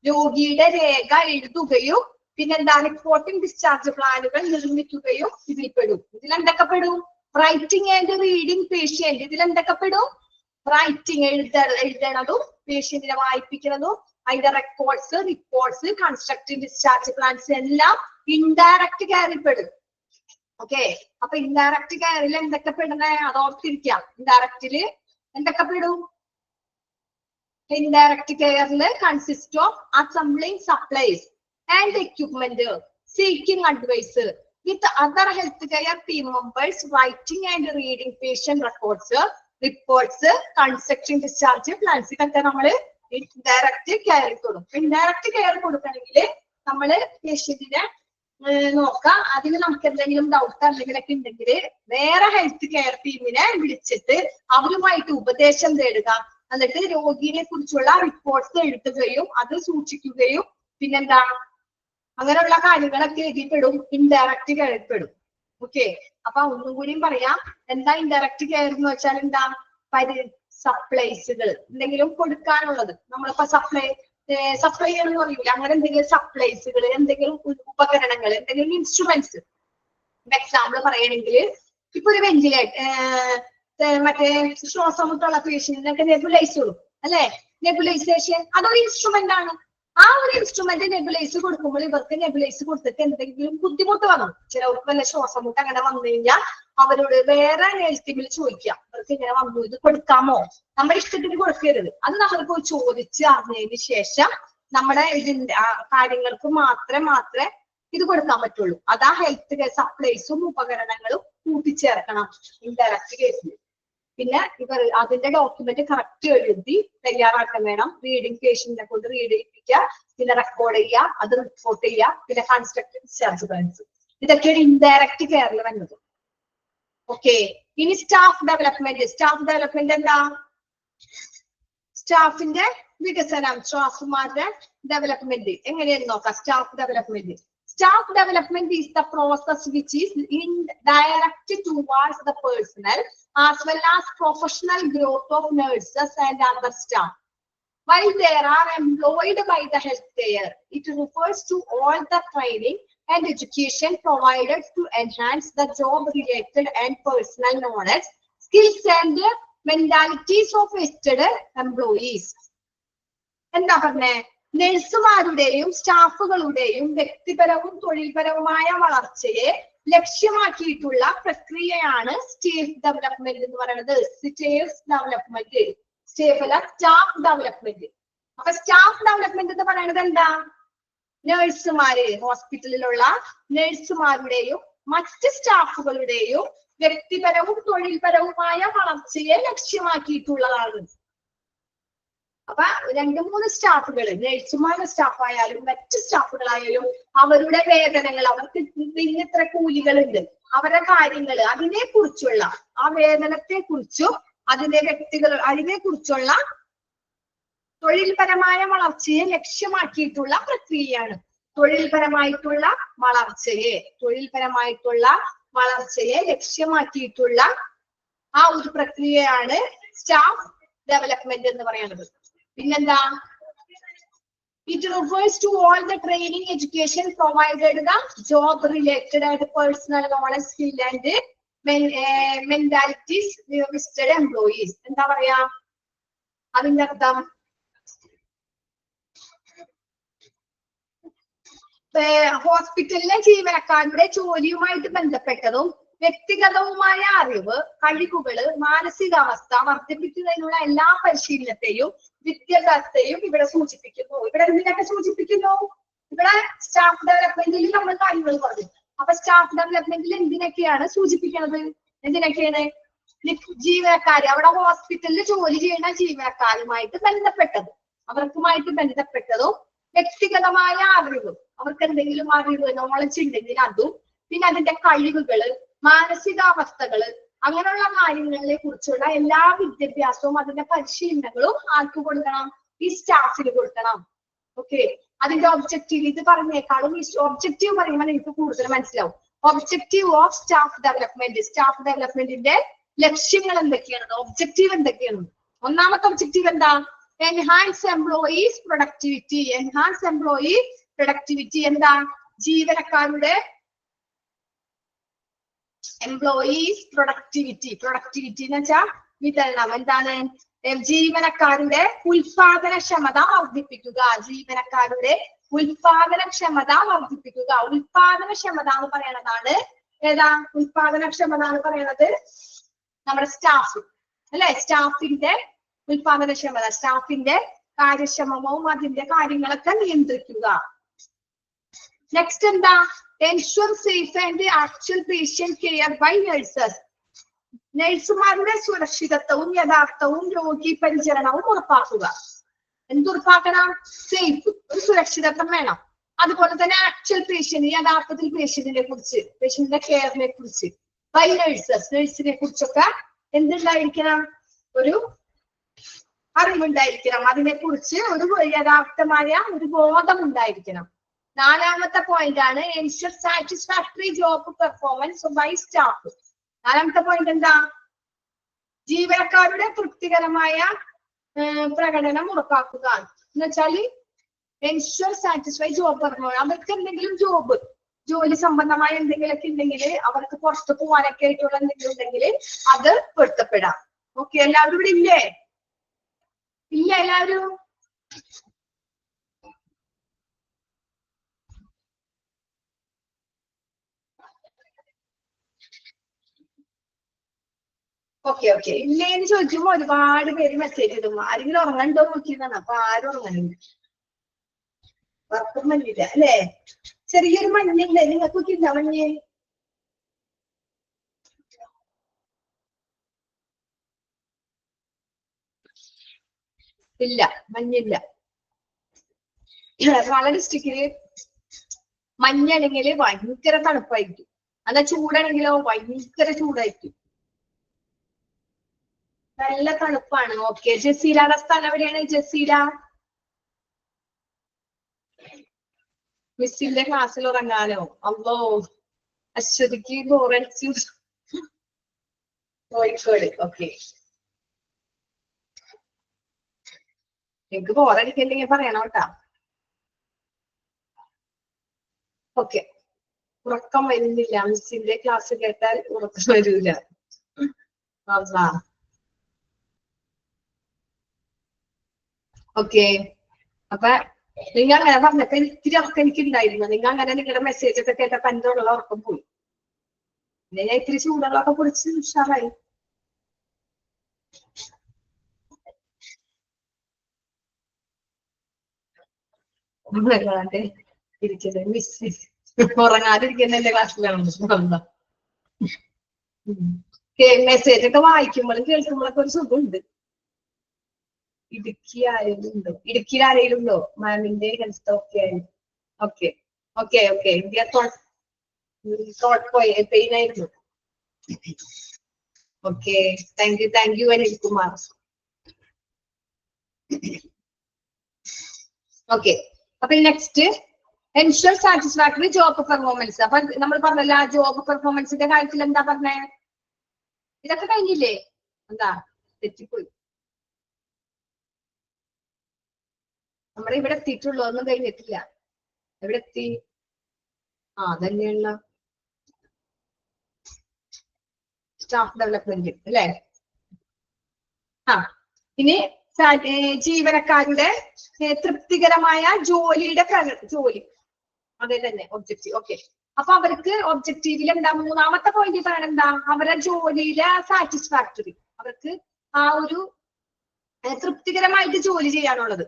രോഗിയുടെ രേഖ എഴുതുകയും പിന്നെന്താ റിപ്പോർട്ടിംഗ് ഡിസ്ചാർജ് പ്ലാനുകൾ നിർമ്മിക്കുകയും ഇതിൽ പെടും. ഇതിലെന്തൊക്കെ പെടും? റൈറ്റിംഗ് ആൻഡ് റീഡിംഗ് പേഷ്യന്റ് ഇതിൽ എന്തൊക്കെ പെടും? റൈറ്റിംഗ് എഴുതണതും പേഷ്യന്റിനെ വായിപ്പിക്കുന്നതും അതിന്റെ records, reports, constructive discharge plans എല്ലാം ഇൻഡയറക്റ്റ് കെയറിൽ പെടും. ഓക്കെ, അപ്പൊ ഇൻഡയറക്റ്റ് കെയറിൽ എന്തൊക്കെ പെടുന്നേ അത് ഓർത്തിരിക്കാം. ഇൻഡയറക്റ്റില് എന്തൊക്കെ പെടും? ഇൻഡയറക്റ്റ് കെയറിൽ consist of assembling supplies and equipment, seeking advice with other healthcare team members, writing and reading patient records, reports, constructing discharge plans. ഇതൊക്കെ നമ്മള് ഇൻഡയറക്റ്റ് കെയർ കൊടുക്കും. ഇൻഡയറക്റ്റ് കെയർ കൊടുക്കണമെങ്കിൽ നമ്മള് പേഷ്യന്റിനെ നോക്കാം. അതിന് നമുക്ക് എന്തെങ്കിലും ഡൗട്ട് എന്തെങ്കിലൊക്കെ ഉണ്ടെങ്കിൽ വേറെ ഹെൽത്ത് കെയർ ടീമിനെ വിളിച്ചിട്ട് അവരുമായിട്ട് ഉപദേശം തേടുക. എന്നിട്ട് രോഗിയെ കുറിച്ചുള്ള റിപ്പോർട്ട്സ് എഴുതുകയും അത് സൂക്ഷിക്കുകയും പിന്നെന്താ അങ്ങനെയുള്ള കാര്യങ്ങളൊക്കെ എഴുതിപ്പെടും, ഇൻഡയറക്റ്റ് കെയർ പെടും. ഓക്കെ, അപ്പൊ ഒന്നും കൂടിയും പറയാം. എന്താ ഇൻഡയറക്റ്റ് കെയർ എന്ന് വെച്ചാൽ എന്താ? സപ്ലൈസുകൾ എന്തെങ്കിലും കൊടുക്കാനുള്ളത്, നമ്മളിപ്പോ സപ്ലൈ എന്ന് പറയൂല, അങ്ങനെ എന്തെങ്കിലും സപ്ലൈസുകൾ, എന്തെങ്കിലും ഉപകരണങ്ങൾ, എന്തെങ്കിലും ഇൻസ്ട്രുമെന്റ്സ്. എക്സാമ്പിൾ പറയണെങ്കിൽ ഇപ്പൊ ഒരു വെന്റിലേറ്റർ, മറ്റേ ശ്വാസം മുട്ടുള്ള പേഷ്യന്റിനൊക്കെ നെബുലൈസറും അല്ലെ, നെബുലൈസേഷൻ അതൊരു ഇൻസ്ട്രുമെന്റ് ആണ്. ആ ഒരു ഇൻസ്ട്രുമെന്റ് നെബുലൈസ് കൊടുക്കുമ്പോൾ ഇവർക്ക് നെബുലൈസ് കൊടുത്തിട്ട് എന്തെങ്കിലും ബുദ്ധിമുട്ട് വന്നു, ചിലവർക്ക് വല്ല ശ്വാസം മുട്ട് അങ്ങനെ വന്നു കഴിഞ്ഞാൽ അവരോട് വേറെ ഹെൽത്ത് ടീമിൽ ചോദിക്കാം, ഇവർക്ക് ഇങ്ങനെ വന്നു, ഇത് കൊടുക്കാമോ? നമ്മുടെ ഇഷ്ടത്തിന് കൊടുക്കരുത്. അത് നമ്മൾ പോയി ചോദിച്ച് അറിഞ്ഞതിന് ശേഷം നമ്മുടെ ഇതിന്റെ കാര്യങ്ങൾക്ക് മാത്രമേ ഇത് കൊടുക്കാൻ പറ്റുള്ളൂ. അതാ ഹെൽത്ത് കെയർ സപ്ലൈസും ഉപകരണങ്ങളും കൂട്ടിച്ചേർക്കണം ഇൻഡയറക്റ്റ് കേസിൽ. പിന്നെ ഇവർ അതിന്റെ ഡോക്യുമെന്റ് കറക്റ്റ് എഴുതി തയ്യാറാക്കാൻ വേണം. റീഡിംഗ് പേഷ്യന്റിനെ കൊണ്ട് റീഡ് ചെയ്യിപ്പിക്കുക, പിന്നെ റെക്കോർഡ് ചെയ്യുക, അത് റിപ്പോർട്ട് ചെയ്യുക, പിന്നെ കൺസ്ട്രക്റ്റീവ് ഡിസ്ചാർജ് പ്ലാൻസ്. ഇതൊക്കെയാണ് ഇൻഡയറക്റ്റ് കെയറിൽ വരുന്നത്. ഓക്കെ, ഇനി സ്റ്റാഫ് ഡെവലപ്മെന്റ്. സ്റ്റാഫ് ഡെവലപ്മെന്റ് എന്താ? സ്റ്റാഫിന്റെ വികസനം, സ്റ്റാഫുമാരുടെ ഡെവലപ്മെന്റ് എങ്ങനെയെന്ന് നോക്കാം. Staff development. Staff development is the process which is indirect towards the personnel as well as professional growth of nurses and other staff. While they are employed by the healthcare, it refers to all the training and education provided to enhance the job-related and personal knowledge, skills and mentalities of vested employees. എന്താ പറഞ്ഞേ? നഴ്സുമാരുടെയും സ്റ്റാഫുകളുടെയും വ്യക്തിപരവും തൊഴിൽപരവുമായ വളർച്ചയെ ലക്ഷ്യമാക്കിയിട്ടുള്ള പ്രക്രിയയാണ് സ്റ്റാഫ് ഡെവലപ്മെന്റ് എന്ന് പറയുന്നത്. Staff development, staff development. അപ്പൊ സ്റ്റാഫ് ഡെവലപ്മെന്റ് എന്ന് പറയുന്നത് എന്താ? നഴ്സുമാര്, ഹോസ്പിറ്റലിലുള്ള നഴ്സുമാരുടെയും മറ്റ് സ്റ്റാഫുകളുടെയും വ്യക്തിപരവും തൊഴിൽപരവുമായ വളർച്ചയെ ലക്ഷ്യമാക്കിയിട്ടുള്ളതാണ്. അപ്പൊ 2-3 സ്റ്റാഫുകൾ, നഴ്സുമാരുടെ സ്റ്റാഫായാലും മറ്റ് സ്റ്റാഫുകളായാലും അവരുടെ വേതനങ്ങൾ, അവർക്ക് ഇത്ര കൂലികളുണ്ട്, അവരുടെ കാര്യങ്ങൾ, അതിനെ കുറിച്ചുള്ള ആ വേതനത്തെ കുറിച്ചും അതിനെ കുറിച്ചുള്ള തൊഴിൽപരമായ വളർച്ചയെ ലക്ഷ്യമാക്കിയിട്ടുള്ള പ്രക്രിയയാണ്. തൊഴിൽപരമായിട്ടുള്ള വളർച്ചയെ ലക്ഷ്യമാക്കിയിട്ടുള്ള ആ ഒരു പ്രക്രിയയാണ് സ്റ്റാഫ് ഡെവലപ്മെന്റ് എന്ന് പറയുന്നത്. പിന്നെന്താ? It refers to all the training, education provided the job related and personal knowledge, skill and mentalities listed employees. എന്താ പറയാ അതിന്റെ അർത്ഥം? ഹോസ്പിറ്റലിലെ ജീവനക്കാരുടെ ജോലിയുമായിട്ട് ബന്ധപ്പെട്ടതും വ്യക്തിഗതവുമായ അറിവ്, കഴിവുകള്, മാനസികാവസ്ഥ വർദ്ധിപ്പിക്കുന്നതിനുള്ള എല്ലാ പരിശീലനത്തെയും വിദ്യാഭ്യാസത്തെയും ഇവിടെ സൂചിപ്പിക്കുന്നു. ഇവിടെ എന്തിനൊക്കെ സൂചിപ്പിക്കുന്നു? ഇവിടെ സ്റ്റാഫ് ഡെവലപ്മെന്റിൽ നമ്മൾ കാര്യങ്ങൾ പറഞ്ഞു. അപ്പൊ സ്റ്റാഫ് ഡെവലപ്മെന്റിൽ എന്തിനൊക്കെയാണ് സൂചിപ്പിക്കുന്നത്? എന്തിനൊക്കെയാണ്? ജീവനക്കാര്, അവിടെ ഹോസ്പിറ്റലിൽ ജോലി ചെയ്യുന്ന ജീവനക്കാരുമായിട്ട് അവർക്കുമായിട്ട് ബന്ധപ്പെട്ടതും വ്യക്തിഗതമായ അറിവും, അവർക്ക് എന്തെങ്കിലും അറിവ്, നോളജ് ഉണ്ടെങ്കിൽ അതും, പിന്നെ അതിന്റെ കഴിവുകള്, മാനസികാവസ്ഥകള്, അങ്ങനെയുള്ള കാര്യങ്ങളെ കുറിച്ചുള്ള എല്ലാ വിദ്യാഭ്യാസവും അതിന്റെ പരിശീലനങ്ങളും ആർക്ക് കൊടുക്കണം? ഈ സ്റ്റാഫിന് കൊടുക്കണം. ഓക്കെ, അതിന്റെ ഒബ്ജക്റ്റീവ് ഇത് പറഞ്ഞേക്കാളും ഒബ്ജക്റ്റീവ് പറയുമ്പോൾ നിങ്ങൾക്ക് കൂടുതൽ മനസ്സിലാവും. Objective of staff development. Staff ഡെവലപ്മെന്റിന്റെ ലക്ഷ്യങ്ങൾ എന്തൊക്കെയാണ്? ഒബ്ജക്റ്റീവ് എന്തൊക്കെയാണ്? ഒന്നാമത്തെ ഒബ്ജക്റ്റീവ് എന്താ? Enhance employees productivity. Enhance employees productivity എന്താ? ജീവനക്കാരുടെ എംപ്ലോയീസ് പ്രൊഡക്ടിവിറ്റി എന്ന് വെച്ചാൽ വിതരണം. എന്താണ്? ജീവനക്കാരുടെ ഉൽപാദനക്ഷമത വർദ്ധിപ്പിക്കുക. ഉൽപാദനക്ഷമത എന്ന് പറയുന്നതാണ് ഏതാ? ഉൽപാദനക്ഷമത എന്ന് പറയുന്നത് നമ്മുടെ സ്റ്റാഫ് അല്ലെ? സ്റ്റാഫിന്റെ ഉൽപാദനക്ഷമത, സ്റ്റാഫിന്റെ കാര്യക്ഷമവും അതിന്റെ കാര്യങ്ങളൊക്കെ നിയന്ത്രിക്കുക. നെക്സ്റ്റ് എന്താ? Ensure safe and actual patient care by nurses. നഴ്സുമാരുടെ സുരക്ഷിതത്വവും യഥാർത്ഥവും രോഗി പരിചരണവും ഉറപ്പാക്കുക. എന്തുറപ്പാക്കണം? സേഫ്, ഒരു സുരക്ഷിതത്വം വേണം. അതുപോലെ തന്നെ ആക്ച്വൽ പേഷ്യന്റ്, യഥാർത്ഥത്തിൽ പേഷ്യന്റിനെ കുറിച്ച്, പേഷ്യന്റിന്റെ കെയറിനെ കുറിച്ച്. ബൈ നഴ്സസ്, നഴ്സിനെ കുറിച്ചൊക്കെ എന്തുണ്ടായിരിക്കണം? ഒരു അറിവുണ്ടായിരിക്കണം. അതിനെക്കുറിച്ച് ഒരു യഥാർത്ഥമായ ഒരു ബോധം ഉണ്ടായിരിക്കണം. നാലാമത്തെ പോയിന്റ് ആണ് ensure satisfactory job performance by staff. നാലാമത്തെ പോയിന്റ് എന്താ? ജീവനക്കാരുടെ തൃപ്തികരമായ പ്രകടനം ഉറപ്പാക്കുക. എന്ന് വെച്ചാല് എൻഷുർ സാറ്റിസ്ഫൈ ജോബ് പെർഫോമൻസ്. അവർക്ക് എന്തെങ്കിലും ജോലി സംബന്ധമായ എന്തെങ്കിലുമൊക്കെ ഉണ്ടെങ്കിൽ, അവർക്ക് പുറത്ത് പോകാനൊക്കെ ആയിട്ടുള്ള എന്തെങ്കിലും ഉണ്ടെങ്കിൽ അത് പൊരുത്തപ്പെടാം. ഓക്കെ, എല്ലാവരും ഇവിടെ ഇല്ലേ? ഇല്ല എല്ലാവരും? ഓക്കെ ഓക്കെ, ഇല്ലേന്ന് ചോദിക്കുമ്പോ ഒരുപാട് പേര് മെസ്സേജ് ഇടും. ആരെങ്കിലും ഉറങ്ങണ്ടോ നോക്കിയതാണ്. അപ്പൊ ആരും ഉറങ്ങണില്ല, ഉറക്കം മഞ്ഞില്ല അല്ലേ? ചെറിയൊരു മഞ്ഞില്ലേ നിങ്ങൾക്ക്? ഇല്ല മഞ്ഞ്? ഇല്ല, മഞ്ഞില്ല. എറണാകുളം ഡിസ്ട്രിക്റ്റില് മഞ്ഞാണെങ്കിൽ ഭയങ്കര തണുപ്പായിരിക്കും. എന്നാ ചൂടാണെങ്കിലോ ഭയങ്കര ചൂടായിരിക്കും. നല്ല തണുപ്പാണ്. ഓക്കെ, ജസീലയുടെ സ്ഥലം എവിടെയാണ്? ജസീല മിസ്സിന്റെ ക്ലാസ്സിൽ ഉറങ്ങാനോ? അല്ലോ, അശ്വതിക്ക് ബോറടിച്ചു. കോഴിക്കോട്. ഓക്കെ, എനിക്ക് ബോറടിക്കണ്ടെങ്കിൽ പറയണം കേട്ടാ. ഓക്കെ, ഉറക്കം വരുന്നില്ല. മിസ്സിന്റെ ക്ലാസ് കേട്ടാൽ ഉറക്കം വരൂല. ഓക്കെ, അപ്പൊ നിങ്ങൾ അങ്ങനെ പറഞ്ഞപ്പോ ഇത്തിരി ഉറക്കം എനിക്ക് ഉണ്ടായിരുന്നു. നിങ്ങൾ അങ്ങനെ നിങ്ങളുടെ മെസ്സേജ് ഒക്കെ കേട്ടപ്പോ എന്റെ ഉള്ള ഉറക്കം പോയി. പിന്നെ ഞാൻ ഇത്തിരി ചൂടുള്ളതൊക്കെ കുടിച്ച് ഉഷാറായി. ഇരിക്കുന്നത് മിസ് ഉറങ്ങാതിരിക്കുന്ന എന്റെ ക്ലാസ്സിലാണ്. മെസ്സേജ് ഒക്കെ വായിക്കുമ്പോഴും കേൾക്കുമ്പോഴൊക്കെ ഒരു സുഖമുണ്ട്. ഇടുക്കിയിൽ ആരെങ്കിലും ഉണ്ടോ? മാമിന്റെ ഹെൽത്ത് ഓക്കെ ആയിരുന്നു? ഓക്കെ ഓക്കെ ഓക്കെ, ഇന്ത്യ പെയിൻ ആയിരുന്നു. Okay, thank you Anilkumar. Okay, അപ്പൊ next ensure satisfactory job performance. അപ്പൊ നമ്മൾ പറഞ്ഞല്ലോ ആ ജോബ് പെർഫോമൻസിന്റെ കാര്യത്തിൽ എന്താ പറഞ്ഞേ? ഇതൊക്കെ കഴിഞ്ഞില്ലേ? എന്താ തെറ്റിപ്പോയി? നമ്മുടെ ഇവിടെ എത്തിയിട്ടുള്ളൂ, ഒന്നും കഴിഞ്ഞിട്ടില്ല. എവിടെ എത്തി? തന്നെയുള്ള സ്റ്റാഫ് ഡെവലപ്മെന്റ് അല്ലേ? ഇനി ജീവനക്കാരുടെ തൃപ്തികരമായ ജോലി അതേ തന്നെ ഒബ്ജക്റ്റീവ്. ഓക്കെ, അപ്പൊ അവർക്ക് ഒബ്ജക്റ്റീവിൽ എന്താ? മൂന്നാമത്തെ പോയിന്റ് പറയണ എന്താ? അവരുടെ ജോലിയിലെ സാറ്റിസ്ഫാക്ടറി, അവർക്ക് ആ ഒരു തൃപ്തികരമായിട്ട് ജോലി ചെയ്യാനുള്ളത്.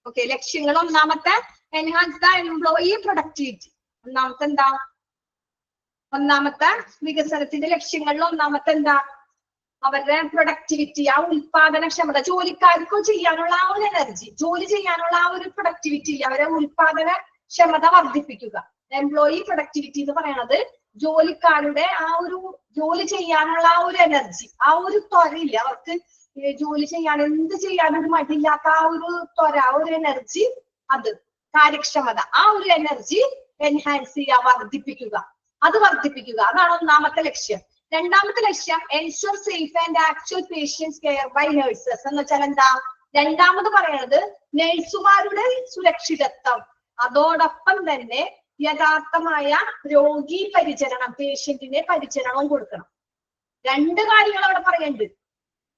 ഓക്കെ, ലക്ഷ്യങ്ങൾ ഒന്നാമത്തെ എൻഹാൻസ് ദ എംപ്ലോയി പ്രൊഡക്ടിവിറ്റി. ഒന്നാമത്തെ എന്താ? ഒന്നാമത്തെ വികസനത്തിന്റെ ലക്ഷ്യങ്ങളിൽ ഒന്നാമത്തെ എന്താ? അവരുടെ പ്രൊഡക്ടിവിറ്റി, ആ ഉൽപാദനക്ഷമത, ജോലിക്കാർക്ക് ചെയ്യാനുള്ള ആ ഒരു എനർജി, ജോലി ചെയ്യാനുള്ള ആ ഒരു പ്രൊഡക്ടിവിറ്റി, അവരുടെ ഉൽപാദനക്ഷമത വർദ്ധിപ്പിക്കുക. എംപ്ലോയി പ്രൊഡക്ടിവിറ്റി എന്ന് പറയുന്നത് ജോലിക്കാരുടെ ആ ഒരു ജോലി ചെയ്യാനുള്ള ആ ഒരു എനർജി, ആ ഒരു ത്വരയില്ല അവർക്ക് ജോലി ചെയ്യാൻ, എന്ത് ചെയ്യാനൊരു മടിയില്ലാത്ത ആ ഒരു ത്വര, ആ ഒരു എനർജി, അത് കാര്യക്ഷമത, ആ ഒരു എനർജി എൻഹാൻസ് ചെയ്യുക, വർദ്ധിപ്പിക്കുക. അതാണ് ഒന്നാമത്തെ ലക്ഷ്യം. രണ്ടാമത്തെ ലക്ഷ്യം ensure safe and actual patients care by nurses. എന്ന് വെച്ചാൽ എന്താ? രണ്ടാമത് പറയുന്നത് നഴ്സുമാരുടെ സുരക്ഷിതത്വം, അതോടൊപ്പം തന്നെ യഥാർത്ഥമായ രോഗി പരിചരണം, പേഷ്യന്റിനെ പരിചരണം കൊടുക്കണം. 2 കാര്യങ്ങൾ അവിടെ പറയുന്നുണ്ട്.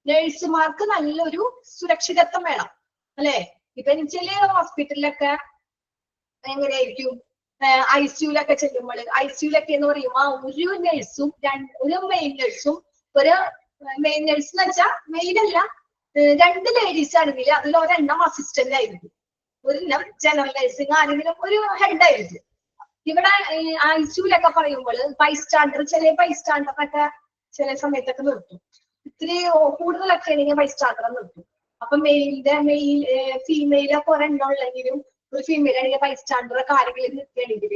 നഴ്സുമാർക്ക് നല്ലൊരു സുരക്ഷിതത്വം വേണം, അല്ലെ? ഇപ്പൊ ചില ഹോസ്പിറ്റലിലൊക്കെ എങ്ങനെയായിരിക്കും, ICUലൊക്കെ ചെല്ലുമ്പോൾ, ICUലൊക്കെ എന്ന് പറയുമ്പോൾ ഒരു നഴ്സും ഒരു മെയിൻ നഴ്സും, ഒരു മെയിൻ നഴ്സ് എന്ന് വെച്ചാൽ മെയിനല്ല, 2 ലേഡീസ് ആണെങ്കിൽ അതിൽ ഒരെണ്ണം അസിസ്റ്റന്റ് ആയിരിക്കും, ഒരെണ്ണം ജനറൽ നഴ്സിംഗ് ആരെങ്കിലും ഒരു ഹെഡ് ആയിരിക്കും. ഇവിടെ ICUലൊക്കെ പറയുമ്പോൾ ബൈസ്റ്റാൻഡർ, ചില ബൈസ്റ്റാൻഡറിനൊക്കെ ചില സമയത്തൊക്കെ നിർത്തും. ഇത്തിരി കൂടുതലൊക്കെ ആണെങ്കിൽ ബൈസ്റ്റാൻഡർ നിർത്തും. അപ്പൊ ഫീമെയിലൊക്കെ ഒരെണ്ണം ഉള്ളെങ്കിലും ഒരു ഫീമെയിൽ ആണെങ്കിൽ ബൈസ്റ്റാൻഡറൊക്കെ ആരെങ്കിലും നിർത്തിയാണെങ്കിൽ